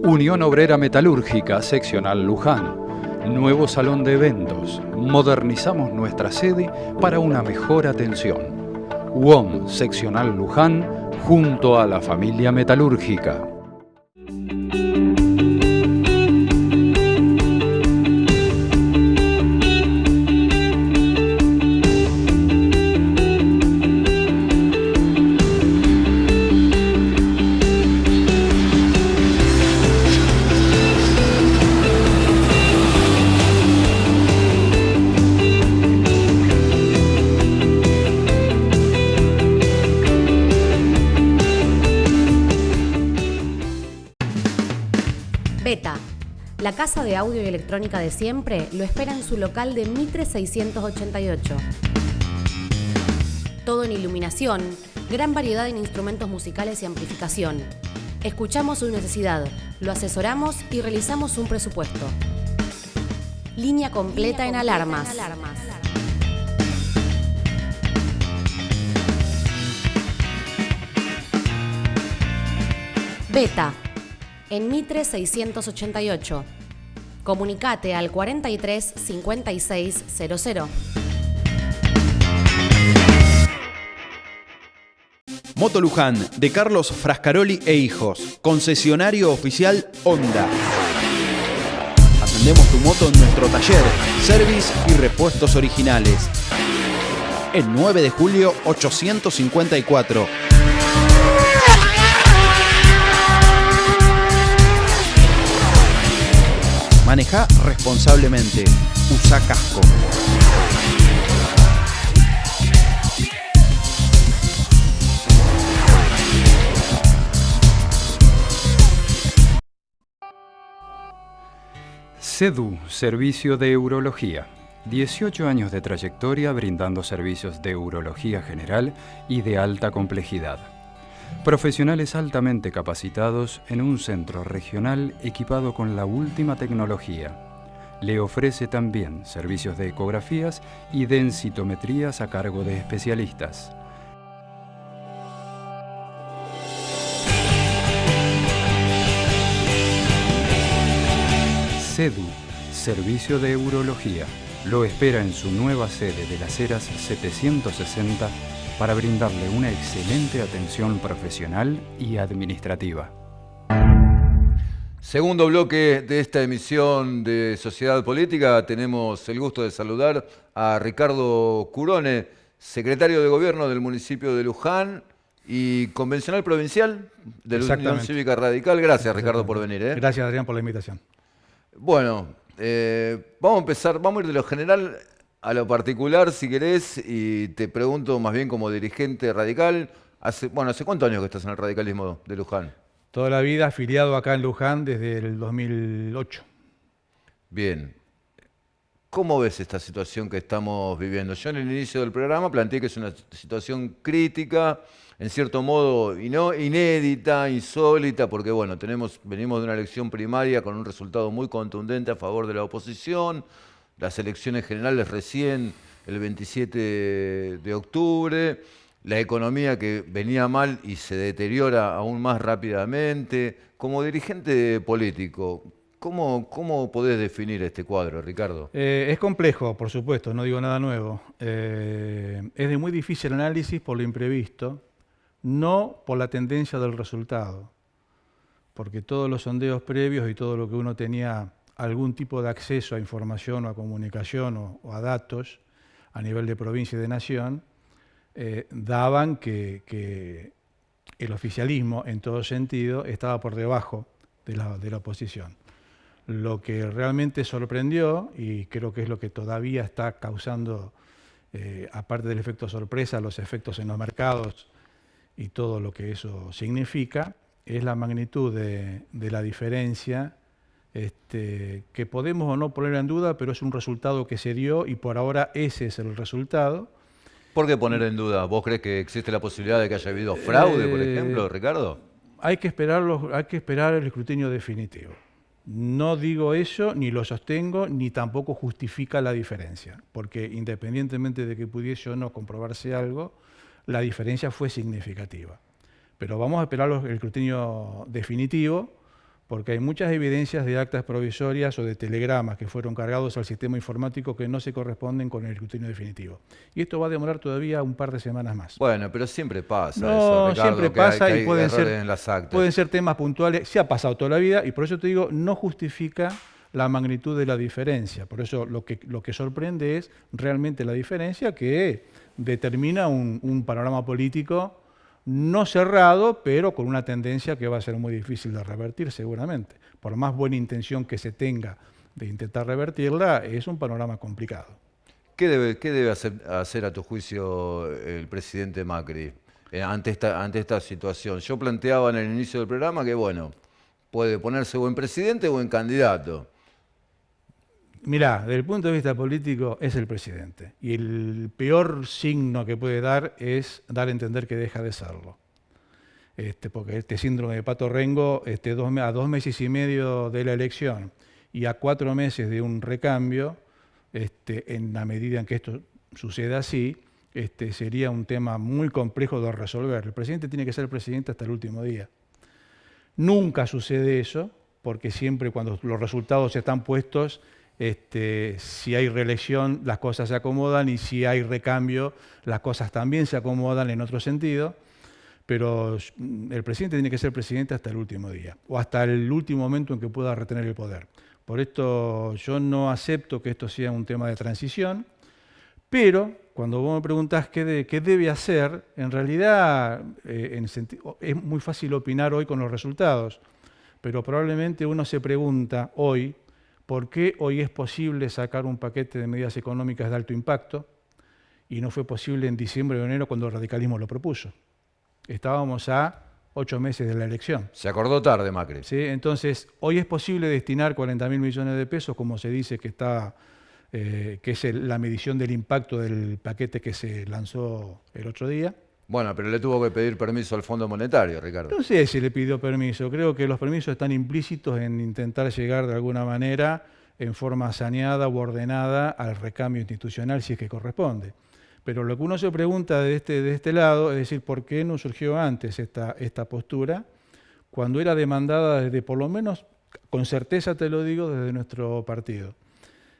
Unión Obrera Metalúrgica, Seccional Luján. Nuevo salón de eventos. Modernizamos nuestra sede para una mejor atención. UOM, Seccional Luján, junto a la familia metalúrgica. Beta, la casa de audio y electrónica de siempre, lo espera en su local de Mitre 688. Todo en iluminación, gran variedad en instrumentos musicales y amplificación. Escuchamos su necesidad, lo asesoramos y realizamos un presupuesto. Línea completa en alarmas. Beta, en Mitre 688. Comunicate al 43 56 00. Moto Luján, de Carlos Frascaroli e Hijos. Concesionario oficial Honda. Atendemos tu moto en nuestro taller. Service y repuestos originales. El 9 de julio 854. Maneja responsablemente. Usa casco. SEDU, Servicio de Urología. 18 años de trayectoria brindando servicios de urología general y de alta complejidad. Profesionales altamente capacitados en un centro regional equipado con la última tecnología. Le ofrece también servicios de ecografías y densitometrías a cargo de especialistas. SEDU, Servicio de Urología, lo espera en su nueva sede de Las Heras 760 para brindarle una excelente atención profesional y administrativa. Segundo bloque de esta emisión de Sociedad Política, tenemos el gusto de saludar a Ricardo Curone, secretario de Gobierno del municipio de Luján y convencional provincial de la Unión Cívica Radical. Gracias, Ricardo, por venir. Gracias, Adrián, por la invitación. Bueno, vamos a empezar, vamos a ir de lo general a lo particular, si querés, y te pregunto más bien como dirigente radical. ¿Hace cuántos años que estás en el radicalismo de Luján? Toda la vida afiliado acá en Luján desde el 2008. Bien. ¿Cómo ves esta situación que estamos viviendo? Yo en el inicio del programa planteé que es una situación crítica, en cierto modo inédita, insólita, porque bueno, venimos de una elección primaria con un resultado muy contundente a favor de la oposición, las elecciones generales recién el 27 de octubre, la economía que venía mal y se deteriora aún más rápidamente. Como dirigente político, ¿cómo podés definir este cuadro, Ricardo? Es complejo, por supuesto, no digo nada nuevo. Es de muy difícil análisis por lo imprevisto, no por la tendencia del resultado, porque todos los sondeos previos y todo lo que uno tenía algún tipo de acceso a información o a comunicación o a datos a nivel de provincia y de nación, daban que el oficialismo, en todo sentido, estaba por debajo de la oposición. Lo que realmente sorprendió, y creo que es lo que todavía está causando, aparte del efecto sorpresa, los efectos en los mercados y todo lo que eso significa, es la magnitud de la diferencia que podemos o no poner en duda, pero es un resultado que se dio y por ahora ese es el resultado. ¿Por qué poner en duda? ¿Vos crees que existe la posibilidad de que haya habido fraude, por ejemplo, Ricardo? Hay que esperar el escrutinio definitivo. No digo eso, ni lo sostengo, ni tampoco justifica la diferencia, porque independientemente de que pudiese o no comprobarse algo, la diferencia fue significativa. Pero vamos a esperar el escrutinio definitivo porque hay muchas evidencias de actas provisorias o de telegramas que fueron cargados al sistema informático que no se corresponden con el escrutinio definitivo. Y esto va a demorar todavía un par de semanas más. Bueno, pero siempre pasa No, eso, Ricardo, siempre que hay- pasa que y hay pueden errores en las actas. pueden ser temas puntuales. Se ha pasado toda la vida y por eso te digo, no justifica la magnitud de la diferencia. Por eso lo que sorprende es realmente la diferencia que determina un panorama político no cerrado, pero con una tendencia que va a ser muy difícil de revertir seguramente. Por más buena intención que se tenga de intentar revertirla, es un panorama complicado. ¿Qué debe hacer a tu juicio el presidente Macri ante esta situación? Yo planteaba en el inicio del programa que, bueno, puede ponerse o en presidente o en candidato. Mirá, desde el punto de vista político es el presidente. Y el peor signo que puede dar es dar a entender que deja de serlo. Porque este síndrome de Pato Rengo, a 2 meses y medio de la elección y a 4 meses de un recambio, en la medida en que esto suceda así, sería un tema muy complejo de resolver. El presidente tiene que ser el presidente hasta el último día. Nunca sucede eso, porque siempre cuando los resultados están puestos, si hay reelección, las cosas se acomodan, y si hay recambio, las cosas también se acomodan en otro sentido. Pero el presidente tiene que ser presidente hasta el último día, o hasta el último momento en que pueda retener el poder. Por esto yo no acepto que esto sea un tema de transición, pero cuando vos me preguntás qué debe hacer, en realidad es muy fácil opinar hoy con los resultados, pero probablemente uno se pregunta hoy, ¿por qué hoy es posible sacar un paquete de medidas económicas de alto impacto y no fue posible en diciembre o enero cuando el radicalismo lo propuso? Estábamos a 8 meses de la elección. Se acordó tarde Macri. ¿Sí? Entonces, hoy es posible destinar 40.000 millones de pesos, como se dice que es la medición del impacto del paquete que se lanzó el otro día. Bueno, pero le tuvo que pedir permiso al Fondo Monetario, Ricardo. No sé si le pidió permiso, creo que los permisos están implícitos en intentar llegar de alguna manera en forma saneada u ordenada al recambio institucional si es que corresponde. Pero lo que uno se pregunta de este lado es decir, ¿por qué no surgió antes esta postura cuando era demandada desde, por lo menos, con certeza te lo digo, desde nuestro partido?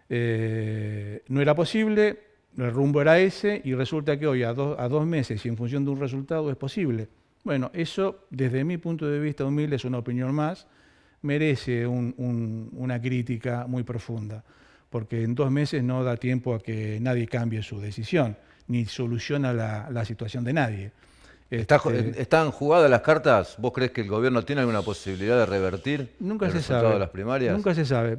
No era posible, el rumbo era ese y resulta que hoy a dos meses y en función de un resultado es posible. Bueno, eso desde mi punto de vista humilde es una opinión más, merece una crítica muy profunda, porque en 2 meses no da tiempo a que nadie cambie su decisión, ni soluciona la situación de nadie. ¿Están jugadas las cartas? ¿Vos crees que el gobierno tiene alguna posibilidad de revertir el resultado de las primarias? Nunca se sabe.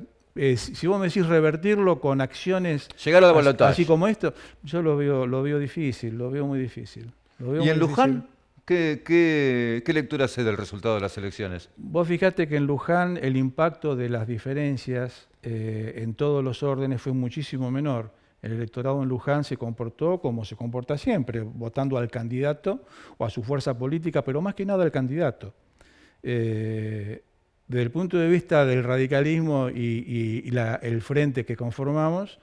Si vos me decís revertirlo con acciones llegar al balotaje, así como esto, yo lo veo difícil, lo veo muy difícil. ¿Y en Luján? ¿Qué lectura hace del resultado de las elecciones? Vos fijate que en Luján el impacto de las diferencias en todos los órdenes fue muchísimo menor. El electorado en Luján se comportó como se comporta siempre, votando al candidato o a su fuerza política, pero más que nada al candidato. Desde el punto de vista del radicalismo y el frente que conformamos,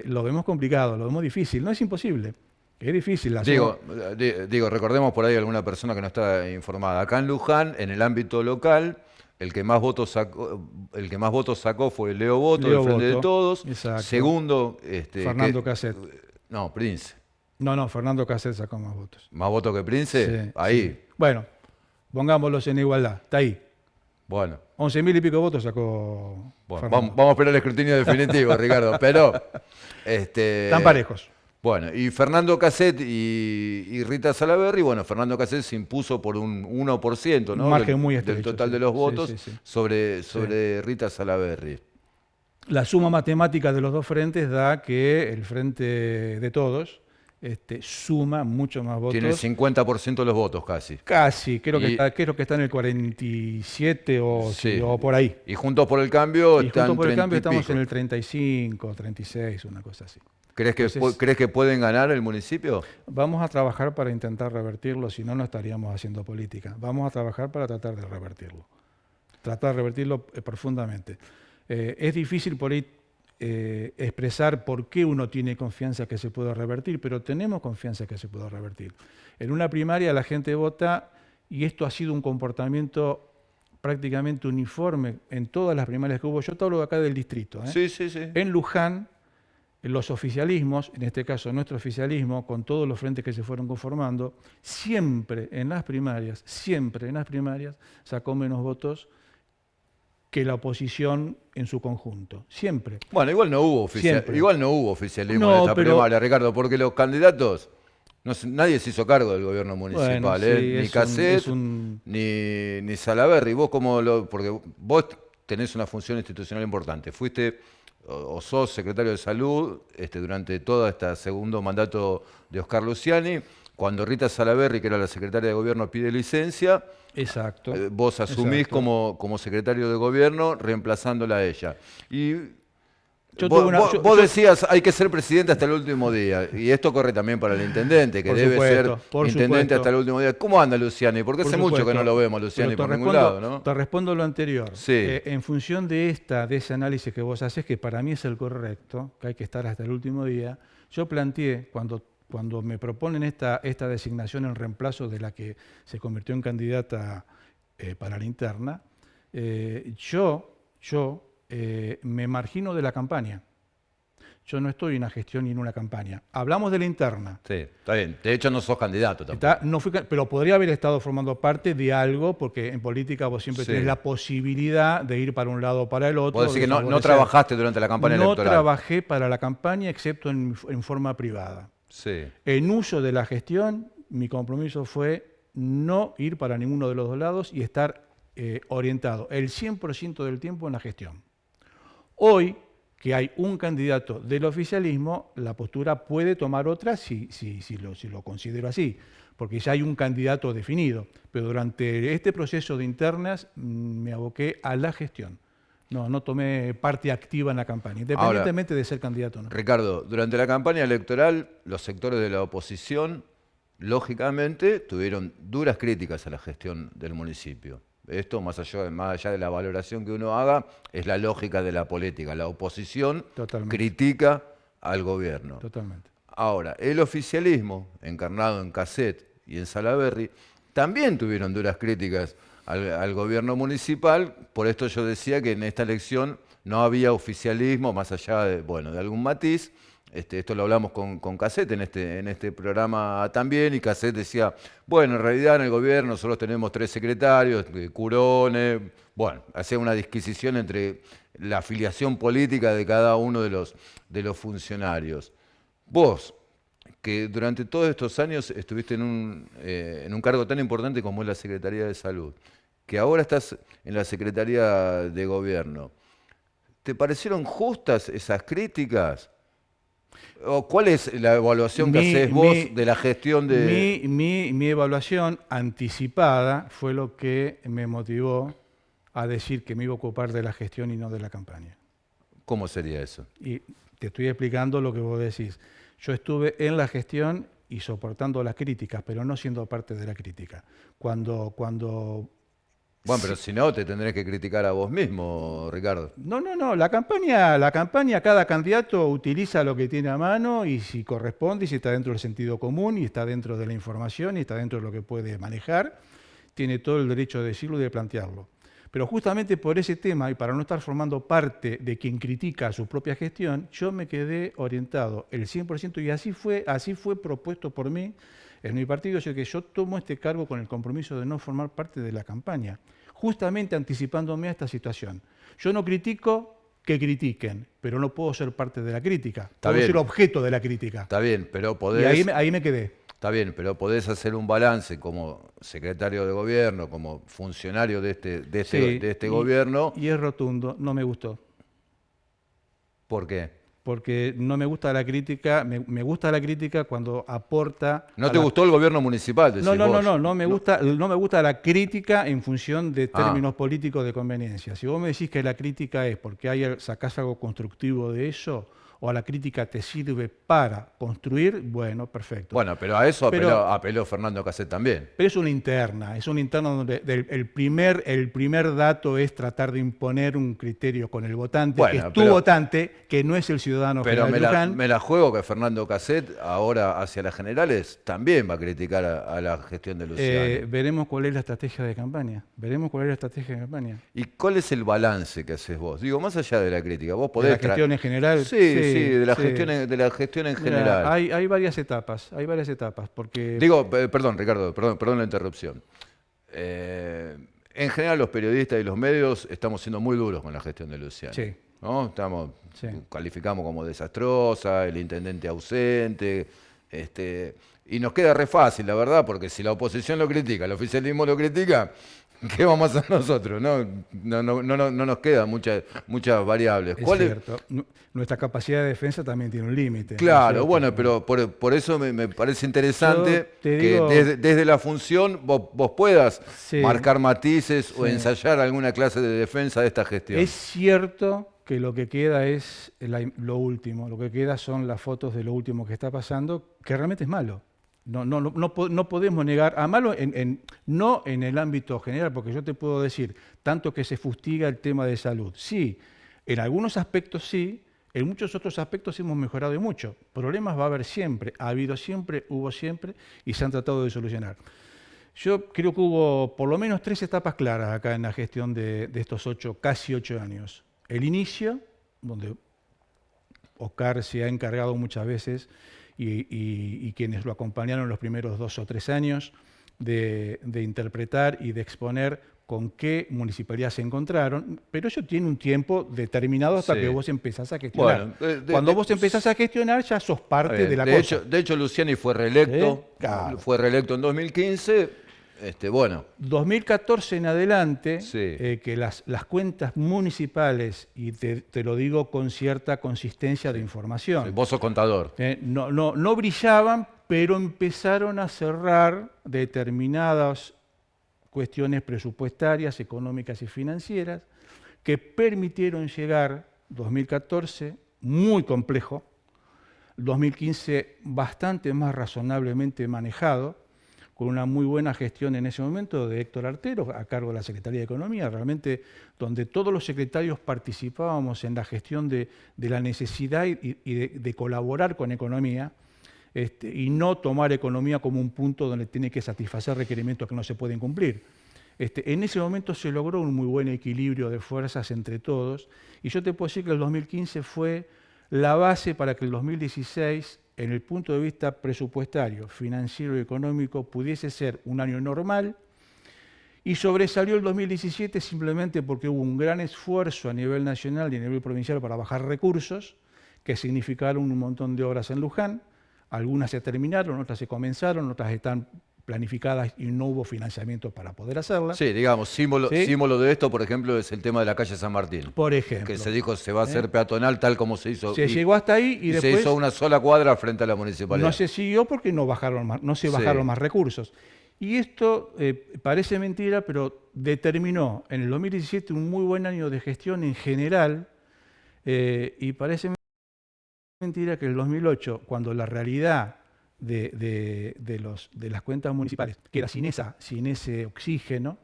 lo vemos complicado, lo vemos difícil. No es imposible, es difícil. Digo, recordemos por ahí alguna persona que no está informada. Acá en Luján, en el ámbito local, el que más votos sacó fue Leo Botto, del Frente de Todos. Exacto. Segundo, Fernando Casset. No, Prince. No, Fernando Casset sacó más votos. ¿Más votos que Prince? Sí, ahí. Sí. Bueno, pongámoslos en igualdad, está ahí. Bueno. 11.000 y pico votos sacó. Bueno, vamos a esperar el escrutinio definitivo, Ricardo, pero están parejos. Bueno, y Fernando Casset y Rita Salaberry, bueno, Fernando Casset se impuso por un 1%, ¿no? Un margen muy estrecho, del total sí. de los votos Sí. sobre Rita Salaberry. La suma matemática de los dos frentes da que el Frente de Todos suma mucho más votos. Tiene el 50% de los votos casi. Casi, creo que está en el 47 o por ahí. Y Juntos por el Cambio estamos en el 35, 36, una cosa así. ¿Crees que pueden ganar el municipio? Vamos a trabajar para intentar revertirlo, si no, no estaríamos haciendo política. Vamos a trabajar para tratar de revertirlo. Profundamente. Es difícil por ahí expresar por qué uno tiene confianza que se pueda revertir, pero tenemos confianza que se pueda revertir. En una primaria la gente vota y esto ha sido un comportamiento prácticamente uniforme en todas las primarias que hubo. Yo te hablo acá del distrito. Sí, sí, sí. En Luján, los oficialismos, en este caso nuestro oficialismo, con todos los frentes que se fueron conformando, siempre en las primarias, sacó menos votos que la oposición en su conjunto. Siempre. Bueno, igual no hubo oficialismo en esta primaria, Ricardo, porque los candidatos, nadie se hizo cargo del gobierno municipal, Bueno, sí, ni Casset, ni Salaverry. Porque vos tenés una función institucional importante. Fuiste o sos secretario de Salud durante todo este segundo mandato de Oscar Luciani. Cuando Rita Salaverry, que era la secretaria de Gobierno, pide licencia, exacto, vos asumís como secretario de Gobierno, reemplazándola a ella. Y vos decías, hay que ser presidente hasta el último día. Y esto corre también para el intendente, que debe ser intendente hasta el último día. ¿Cómo anda Luciani? Porque hace mucho que no lo vemos, Luciani, por ningún lado, ¿no? Te respondo lo anterior. Sí. En función de ese análisis que vos haces, que para mí es el correcto, que hay que estar hasta el último día, yo planteé, cuando me proponen esta designación en reemplazo de la que se convirtió en candidata para la interna, yo me margino de la campaña. Yo no estoy en una gestión ni en una campaña. Hablamos de la interna. Sí, está bien. De hecho, no sos candidato tampoco. Pero podría haber estado formando parte de algo, porque en política vos siempre tenés la posibilidad de ir para un lado o para el otro. Vos decís que no trabajaste durante la campaña electoral. No trabajé para la campaña, excepto en forma privada. Sí. En uso de la gestión, mi compromiso fue no ir para ninguno de los dos lados y estar orientado el 100% del tiempo en la gestión. Hoy, que hay un candidato del oficialismo, la postura puede tomar otra si lo considero así, porque ya hay un candidato definido. Pero durante este proceso de internas me aboqué a la gestión. No tomé parte activa en la campaña, independientemente de ser candidato o no. Ricardo, durante la campaña electoral, los sectores de la oposición, lógicamente, tuvieron duras críticas a la gestión del municipio. Esto, más allá de la valoración que uno haga, es la lógica de la política. La oposición critica al gobierno. Totalmente. Ahora, el oficialismo, encarnado en Casset y en Salaverry, también tuvieron duras críticas al gobierno municipal. Por esto yo decía que en esta elección no había oficialismo, más allá de algún matiz. Esto lo hablamos con Casset en este programa también, y Casset decía, bueno, en realidad en el gobierno solo tenemos 3 secretarios, Curones, hacía una disquisición entre la afiliación política de cada uno de los funcionarios. Vos, que durante todos estos años estuviste en un cargo tan importante como es la Secretaría de Salud, que ahora estás en la Secretaría de Gobierno, ¿te parecieron justas esas críticas? ¿O cuál es la evaluación que haces vos de la gestión de...? Mi evaluación anticipada fue lo que me motivó a decir que me iba a ocupar de la gestión y no de la campaña. ¿Cómo sería eso? Y te estoy explicando lo que vos decís. Yo estuve en la gestión y soportando las críticas, pero no siendo parte de la crítica. Cuando Bueno, pero si no, te tendrés que criticar a vos mismo, Ricardo. No. La campaña, cada candidato utiliza lo que tiene a mano y si corresponde, y si está dentro del sentido común, y está dentro de la información, y está dentro de lo que puede manejar, tiene todo el derecho de decirlo y de plantearlo. Pero justamente por ese tema, y para no estar formando parte de quien critica a su propia gestión, yo me quedé orientado el 100%, y así fue propuesto por mí en mi partido, es que yo tomo este cargo con el compromiso de no formar parte de la campaña, justamente anticipándome a esta situación. Yo no critico que critiquen, pero no puedo ser parte de la crítica. Puedo ser objeto de la crítica. Está bien, pero podés... Y ahí me quedé. Está bien, pero podés hacer un balance como secretario de gobierno, como funcionario de este gobierno. Y es rotundo, no me gustó. ¿Por qué? Porque no me gusta la crítica, me gusta la crítica cuando aporta... ¿No te gustó el gobierno municipal? No me gusta la crítica en función de términos políticos de conveniencia. Si vos me decís que la crítica es porque sacás algo constructivo de eso, o la crítica te sirve para construir, bueno, perfecto. Bueno, pero a eso apeló Fernando Casset también. Pero es una interna donde el primer dato es tratar de imponer un criterio con el votante, Bueno, que es tu votante, que no es el ciudadano pero general Luján. me la juego que Fernando Casset, ahora hacia las generales, también va a criticar a la gestión de Luciani. Veremos cuál es la estrategia de campaña. ¿Y cuál es el balance que haces vos? Digo, más allá de la crítica, vos podés... ¿De la gestión en general? Sí, de la gestión en general. Hay varias etapas, porque... Digo, perdón, Ricardo, perdón la interrupción. En general los periodistas y los medios estamos siendo muy duros con la gestión de Luciani. Sí. ¿No? Calificamos como desastrosa, el intendente ausente, y nos queda re fácil, la verdad, porque si la oposición lo critica, el oficialismo lo critica, ¿qué vamos a hacer nosotros? No nos quedan muchas variables. Es cierto. Nuestra capacidad de defensa también tiene un límite. Claro, ¿no? bueno, pero por eso me parece interesante que desde la función vos puedas marcar matices o ensayar alguna clase de defensa de esta gestión. Es cierto que lo que queda es lo último, lo que queda son las fotos de lo último que está pasando, que realmente es malo. No podemos negar a malo, no en el ámbito general, porque yo te puedo decir, tanto que se fustiga el tema de salud. Sí, en algunos aspectos sí, en muchos otros aspectos hemos mejorado y mucho. Problemas va a haber siempre, ha habido siempre, hubo siempre y se han tratado de solucionar. Yo creo que hubo por lo menos 3 etapas claras acá en la gestión de estos casi 8 años. El inicio, donde Oscar se ha encargado muchas veces y quienes lo acompañaron los primeros 2 o 3 años de interpretar y de exponer con qué municipalidad se encontraron, pero eso tiene un tiempo determinado hasta que vos empezás a gestionar. Bueno, cuando vos empezás a gestionar ya sos parte de la cosa. De hecho, Luciani fue reelecto, claro. Fue reelecto en 2015. 2014 en adelante, que las cuentas municipales, y te lo digo con cierta consistencia de información. Sí, vos sos contador. No brillaban, pero empezaron a cerrar determinadas cuestiones presupuestarias, económicas y financieras que permitieron llegar 2014 muy complejo, 2015 bastante más razonablemente manejado, con una muy buena gestión en ese momento de Héctor Artero, a cargo de la Secretaría de Economía, realmente donde todos los secretarios participábamos en la gestión de la necesidad y de colaborar con economía, y no tomar economía como un punto donde tiene que satisfacer requerimientos que no se pueden cumplir. En ese momento se logró un muy buen equilibrio de fuerzas entre todos, y yo te puedo decir que el 2015 fue la base para que el 2016, en el punto de vista presupuestario, financiero y económico, pudiese ser un año normal, y sobresalió el 2017 simplemente porque hubo un gran esfuerzo a nivel nacional y a nivel provincial para bajar recursos, que significaron un montón de obras en Luján. Algunas se terminaron, otras se comenzaron, otras están planificadas y no hubo financiamiento para poder hacerlas. Sí, digamos, símbolo de esto, por ejemplo, es el tema de la calle San Martín. Por ejemplo. Que se dijo se va a hacer peatonal tal como se hizo. Se llegó hasta ahí y después... se hizo una sola cuadra frente a la municipalidad. No se siguió porque no se bajaron más recursos. Y esto parece mentira, pero determinó en el 2017 un muy buen año de gestión en general, y parece mentira que el 2008, cuando la realidad de las cuentas municipales queda sin ese oxígeno,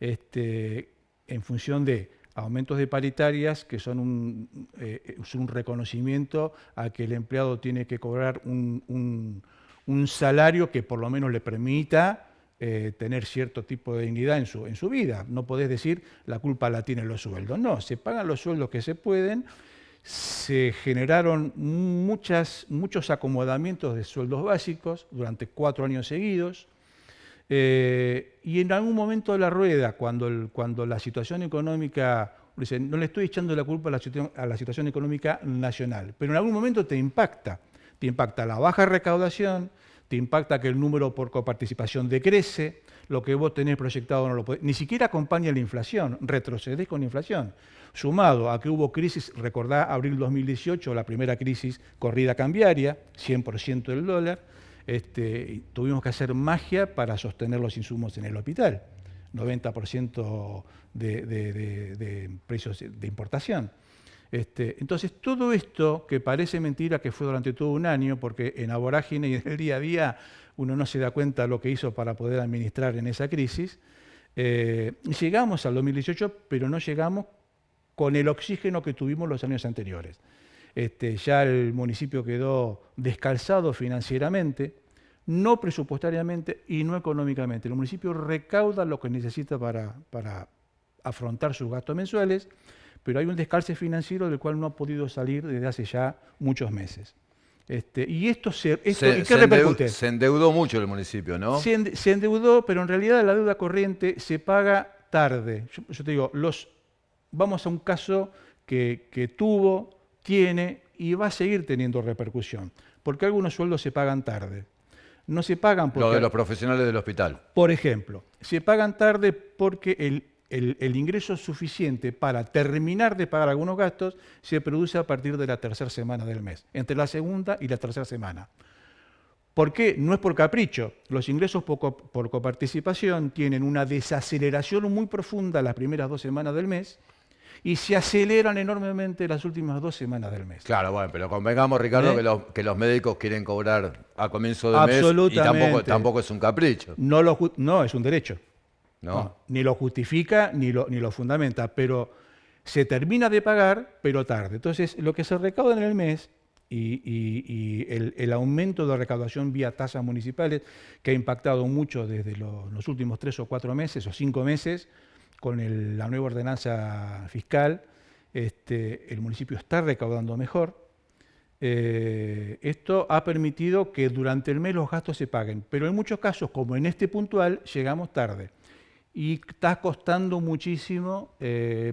en función de aumentos de paritarias, que son un reconocimiento a que el empleado tiene que cobrar un salario que por lo menos le permita tener cierto tipo de dignidad en su vida. No podés decir la culpa la tienen los sueldos. No, se pagan los sueldos que se pueden. Se generaron muchos acomodamientos de sueldos básicos durante 4 años seguidos, y en algún momento de la rueda, cuando la situación económica, no le estoy echando la culpa a la situación económica nacional, pero en algún momento te impacta la baja recaudación, te impacta que el número por coparticipación decrece, lo que vos tenés proyectado no lo podés, ni siquiera acompaña la inflación, retrocedés con la inflación. Sumado a que hubo crisis, recordá abril 2018, la primera crisis corrida cambiaria, 100% del dólar, tuvimos que hacer magia para sostener los insumos en el hospital, 90% de precios de importación. Entonces, todo esto que parece mentira que fue durante todo un año, porque en la vorágine y en el día a día uno no se da cuenta de lo que hizo para poder administrar en esa crisis, llegamos al 2018, pero no llegamos con el oxígeno que tuvimos los años anteriores. Ya el municipio quedó descalzado financieramente, no presupuestariamente y no económicamente. El municipio recauda lo que necesita para afrontar sus gastos mensuales, pero hay un descalce financiero del cual no ha podido salir desde hace ya muchos meses. ¿Y esto en qué repercute? Se endeudó mucho el municipio, ¿no? Se endeudó, pero en realidad la deuda corriente se paga tarde. Yo te digo, vamos a un caso que tuvo, tiene y va a seguir teniendo repercusión, porque algunos sueldos se pagan tarde. No se pagan porque... Lo de los profesionales del hospital. Por ejemplo, se pagan tarde porque el ingreso suficiente para terminar de pagar algunos gastos se produce a partir de la tercera semana del mes, entre la segunda y la tercera semana. ¿Por qué? No es por capricho. Los ingresos por coparticipación tienen una desaceleración muy profunda las primeras 2 semanas del mes y se aceleran enormemente las últimas 2 semanas del mes. Claro, bueno, pero convengamos, Ricardo, que los médicos quieren cobrar a comienzo de mes y tampoco es un capricho. No, es un derecho. No. Ni lo justifica ni lo fundamenta, pero se termina de pagar, pero tarde. Entonces, lo que se recauda en el mes y el aumento de recaudación vía tasas municipales, que ha impactado mucho desde los últimos 3 o 4 meses o 5 meses, con la nueva ordenanza fiscal, el municipio está recaudando mejor. Esto ha permitido que durante el mes los gastos se paguen, pero en muchos casos, como en este puntual, llegamos tarde. Y está costando muchísimo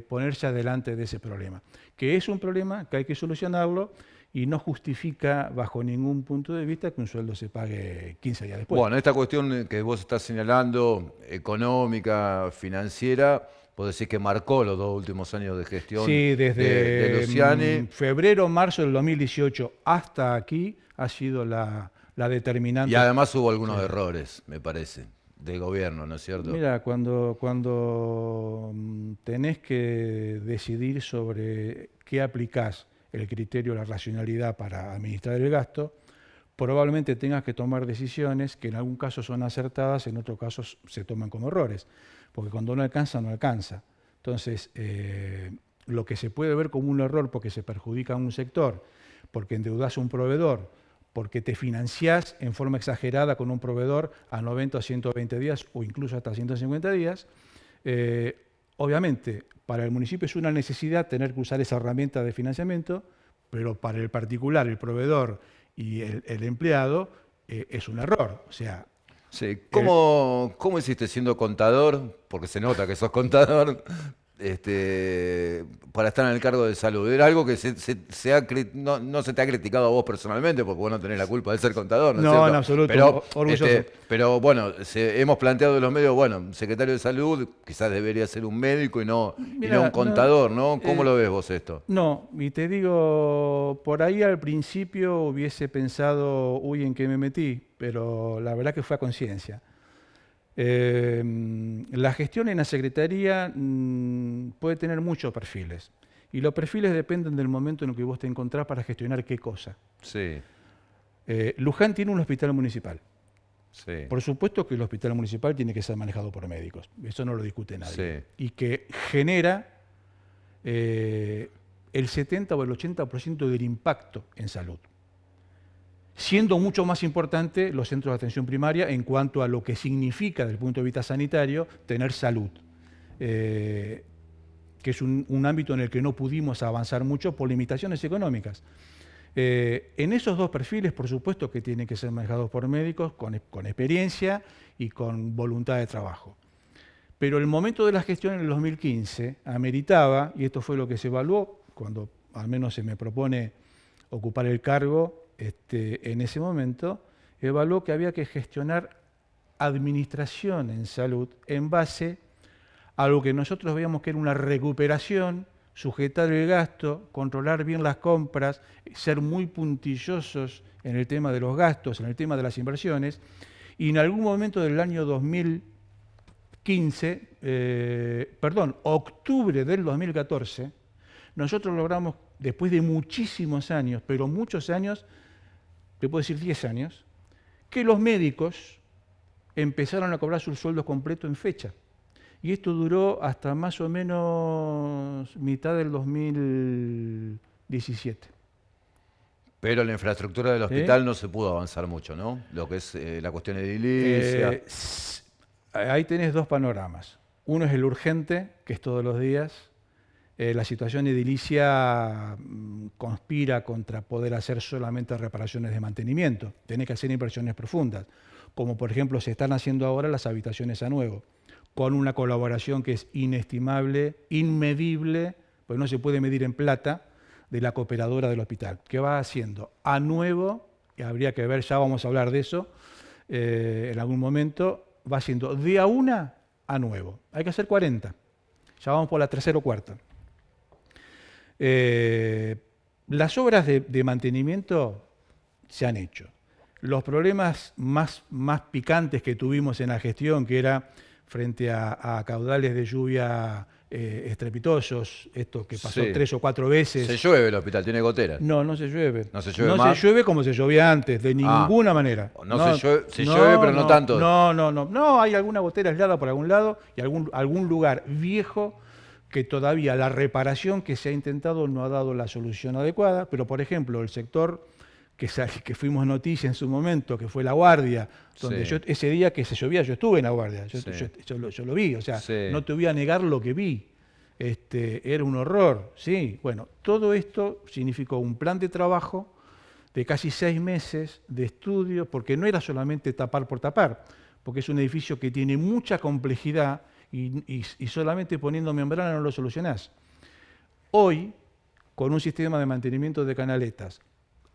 ponerse adelante de ese problema, que es un problema que hay que solucionarlo y no justifica bajo ningún punto de vista que un sueldo se pague 15 días después. Bueno, esta cuestión que vos estás señalando, económica, financiera, vos decís que marcó los 2 últimos años de gestión de Luciani. Febrero, marzo del 2018 hasta aquí ha sido la determinante. Y además hubo algunos errores, me parece, de gobierno, ¿no es cierto? Mira, cuando tenés que decidir sobre qué aplicás, el criterio de la racionalidad para administrar el gasto, probablemente tengas que tomar decisiones que en algún caso son acertadas, en otros casos se toman como errores, porque cuando no alcanza, no alcanza. Entonces, lo que se puede ver como un error porque se perjudica a un sector, porque endeudás a un proveedor, porque te financiás en forma exagerada con un proveedor a 90 o 120 días o incluso hasta 150 días, obviamente, para el municipio es una necesidad tener que usar esa herramienta de financiamiento, pero para el particular, el proveedor y el empleado, es un error. O sea, sí. ¿Cómo hiciste siendo contador? Porque se nota que sos contador. Para estar en el cargo de salud. ¿Era algo que no se te ha criticado a vos personalmente, porque vos no tenés la culpa de ser contador? No, en absoluto, orgulloso. Pero bueno, hemos planteado en los medios, bueno, secretario de salud quizás debería ser un médico y no un contador, ¿no? ¿Cómo lo ves vos esto? No, y te digo, por ahí al principio hubiese pensado, uy, ¿en qué me metí? Pero la verdad que fue a conciencia. La gestión en la Secretaría puede tener muchos perfiles y los perfiles dependen del momento en el que vos te encontrás para gestionar qué cosa. Sí. Luján tiene un hospital municipal. Sí. Por supuesto que el hospital municipal tiene que ser manejado por médicos, eso no lo discute nadie. Sí. Y que genera el 70 o el 80% del impacto en salud. Siendo mucho más importante los centros de atención primaria en cuanto a lo que significa desde el punto de vista sanitario tener salud, que es un ámbito en el que no pudimos avanzar mucho por limitaciones económicas. En esos 2 perfiles, por supuesto que tienen que ser manejados por médicos con experiencia y con voluntad de trabajo. Pero el momento de la gestión en el 2015 ameritaba, y esto fue lo que se evaluó cuando al menos se me propone ocupar el cargo, en ese momento, evaluó que había que gestionar administración en salud en base a lo que nosotros veíamos que era una recuperación, sujetar el gasto, controlar bien las compras, ser muy puntillosos en el tema de los gastos, en el tema de las inversiones, y en algún momento del año octubre del 2014, nosotros logramos después de muchísimos años, pero muchos años, te puedo decir 10 años, que los médicos empezaron a cobrar sus sueldos completos en fecha. Y esto duró hasta más o menos mitad del 2017. Pero la infraestructura del hospital no se pudo avanzar mucho, ¿no? Lo que es la cuestión edilicia. Ahí tenés dos panoramas. Uno es el urgente, que es todos los días. La situación edilicia conspira contra poder hacer solamente reparaciones de mantenimiento. Tenés que hacer inversiones profundas, como por ejemplo se están haciendo ahora las habitaciones a nuevo, con una colaboración que es inestimable, inmedible, pues no se puede medir en plata, de la cooperadora del hospital, que va haciendo a nuevo, y habría que ver, ya vamos a hablar de eso en algún momento, va haciendo de a una a nuevo. Hay que hacer 40, ya vamos por la tercera o cuarta. Las obras de mantenimiento se han hecho. Los problemas más picantes que tuvimos en la gestión, que era frente a caudales de lluvia estrepitosos, esto que pasó 3 o 4 veces. ¿Se llueve el hospital? ¿Tiene goteras? No, no se llueve. ¿No se llueve más? No se llueve como se llovía antes, de ninguna manera. No, se llueve, pero no tanto. No, hay alguna gotera aislada por algún lado y algún lugar viejo que todavía la reparación que se ha intentado no ha dado la solución adecuada, pero por ejemplo el sector que fuimos noticia en su momento, que fue La Guardia, donde yo ese día que se llovía yo estuve en La Guardia, yo lo vi, o sea, no te voy a negar lo que vi, era un horror, sí. Bueno, todo esto significó un plan de trabajo de casi 6 meses de estudio, porque no era solamente tapar por tapar, porque es un edificio que tiene mucha complejidad y solamente poniendo membrana no lo solucionás. Hoy, con un sistema de mantenimiento de canaletas,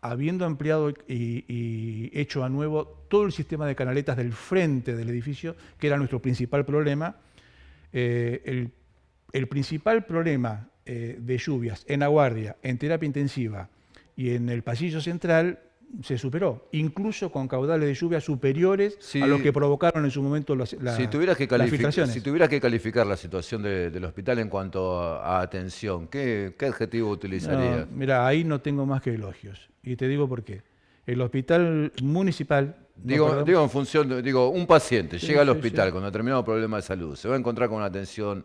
habiendo ampliado y hecho a nuevo todo el sistema de canaletas del frente del edificio, que era nuestro principal problema, el principal problema de lluvias en La Guardia, en terapia intensiva y en el pasillo central se superó, incluso con caudales de lluvia superiores a lo que provocaron en su momento las filtraciones. Si tuvieras que calificar la situación del hospital en cuanto a atención, ¿qué adjetivo utilizarías? Mira, ahí no tengo más que elogios. Y te digo por qué. El hospital municipal... Digo en función de... un paciente llega al hospital con determinado problema de salud, se va a encontrar con una atención...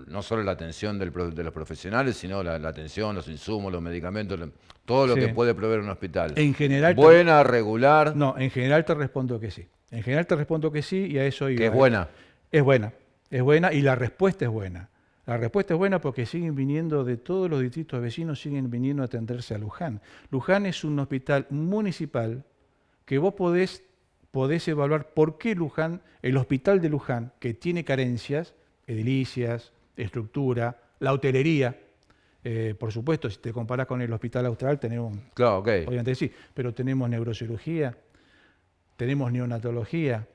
no solo la atención de los profesionales, sino la atención, los insumos, los medicamentos, todo lo que puede proveer un hospital. En general... ¿Buena, regular? No, en general te respondo que sí. En general te respondo que sí y a eso iba. ¿Que es buena? Es buena y la respuesta es buena. La respuesta es buena porque siguen viniendo de todos los distritos vecinos, siguen viniendo a atenderse a Luján. Luján es un hospital municipal que vos podés evaluar por qué Luján, el hospital de Luján, que tiene carencias, edilicias, estructura, la hotelería, por supuesto, si te comparás con el Hospital Austral, tenemos, claro, okay, obviamente sí, pero tenemos neurocirugía, tenemos neonatología,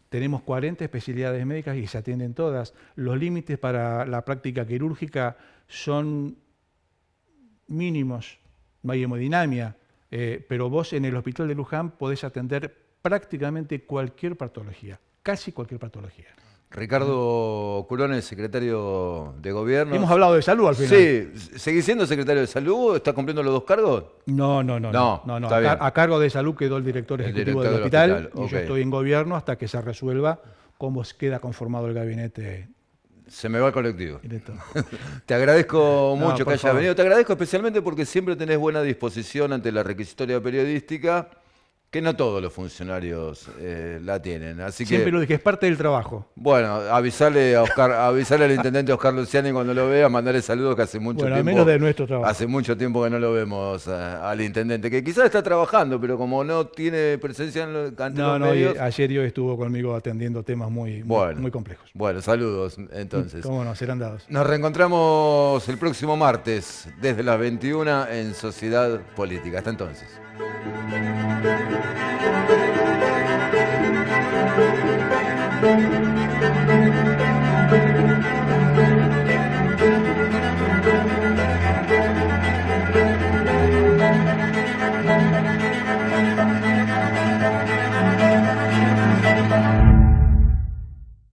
tenemos 40 especialidades médicas y se atienden todas. Los límites para la práctica quirúrgica son mínimos, no hay hemodinamia, pero vos en el Hospital de Luján podés atender prácticamente cualquier patología, casi cualquier patología. Ricardo Curones, secretario de Gobierno. Hemos hablado de salud al final. Sí, ¿seguís siendo secretario de Salud? ¿Estás cumpliendo los 2 cargos? No. A cargo de Salud quedó el director ejecutivo del hospital y yo estoy en Gobierno hasta que se resuelva cómo queda conformado el gabinete. Se me va el colectivo. Te agradezco mucho que hayas venido. Te agradezco especialmente porque siempre tenés buena disposición ante la requisitoria periodística, que no todos los funcionarios la tienen. Así Siempre que, lo dije, es parte del trabajo. Bueno, avisarle al intendente Oscar Luciani cuando lo vea, mandarle saludos que hace mucho tiempo. Al menos de nuestro trabajo. Hace mucho tiempo que no lo vemos al intendente, que quizás está trabajando, pero como no tiene presencia ante los medios... Ayer yo estuvo conmigo atendiendo temas muy complejos. Bueno, saludos entonces. Cómo no, serán dados. Nos reencontramos el próximo martes, desde las 21 en Sociedad Política. Hasta entonces. Thank you.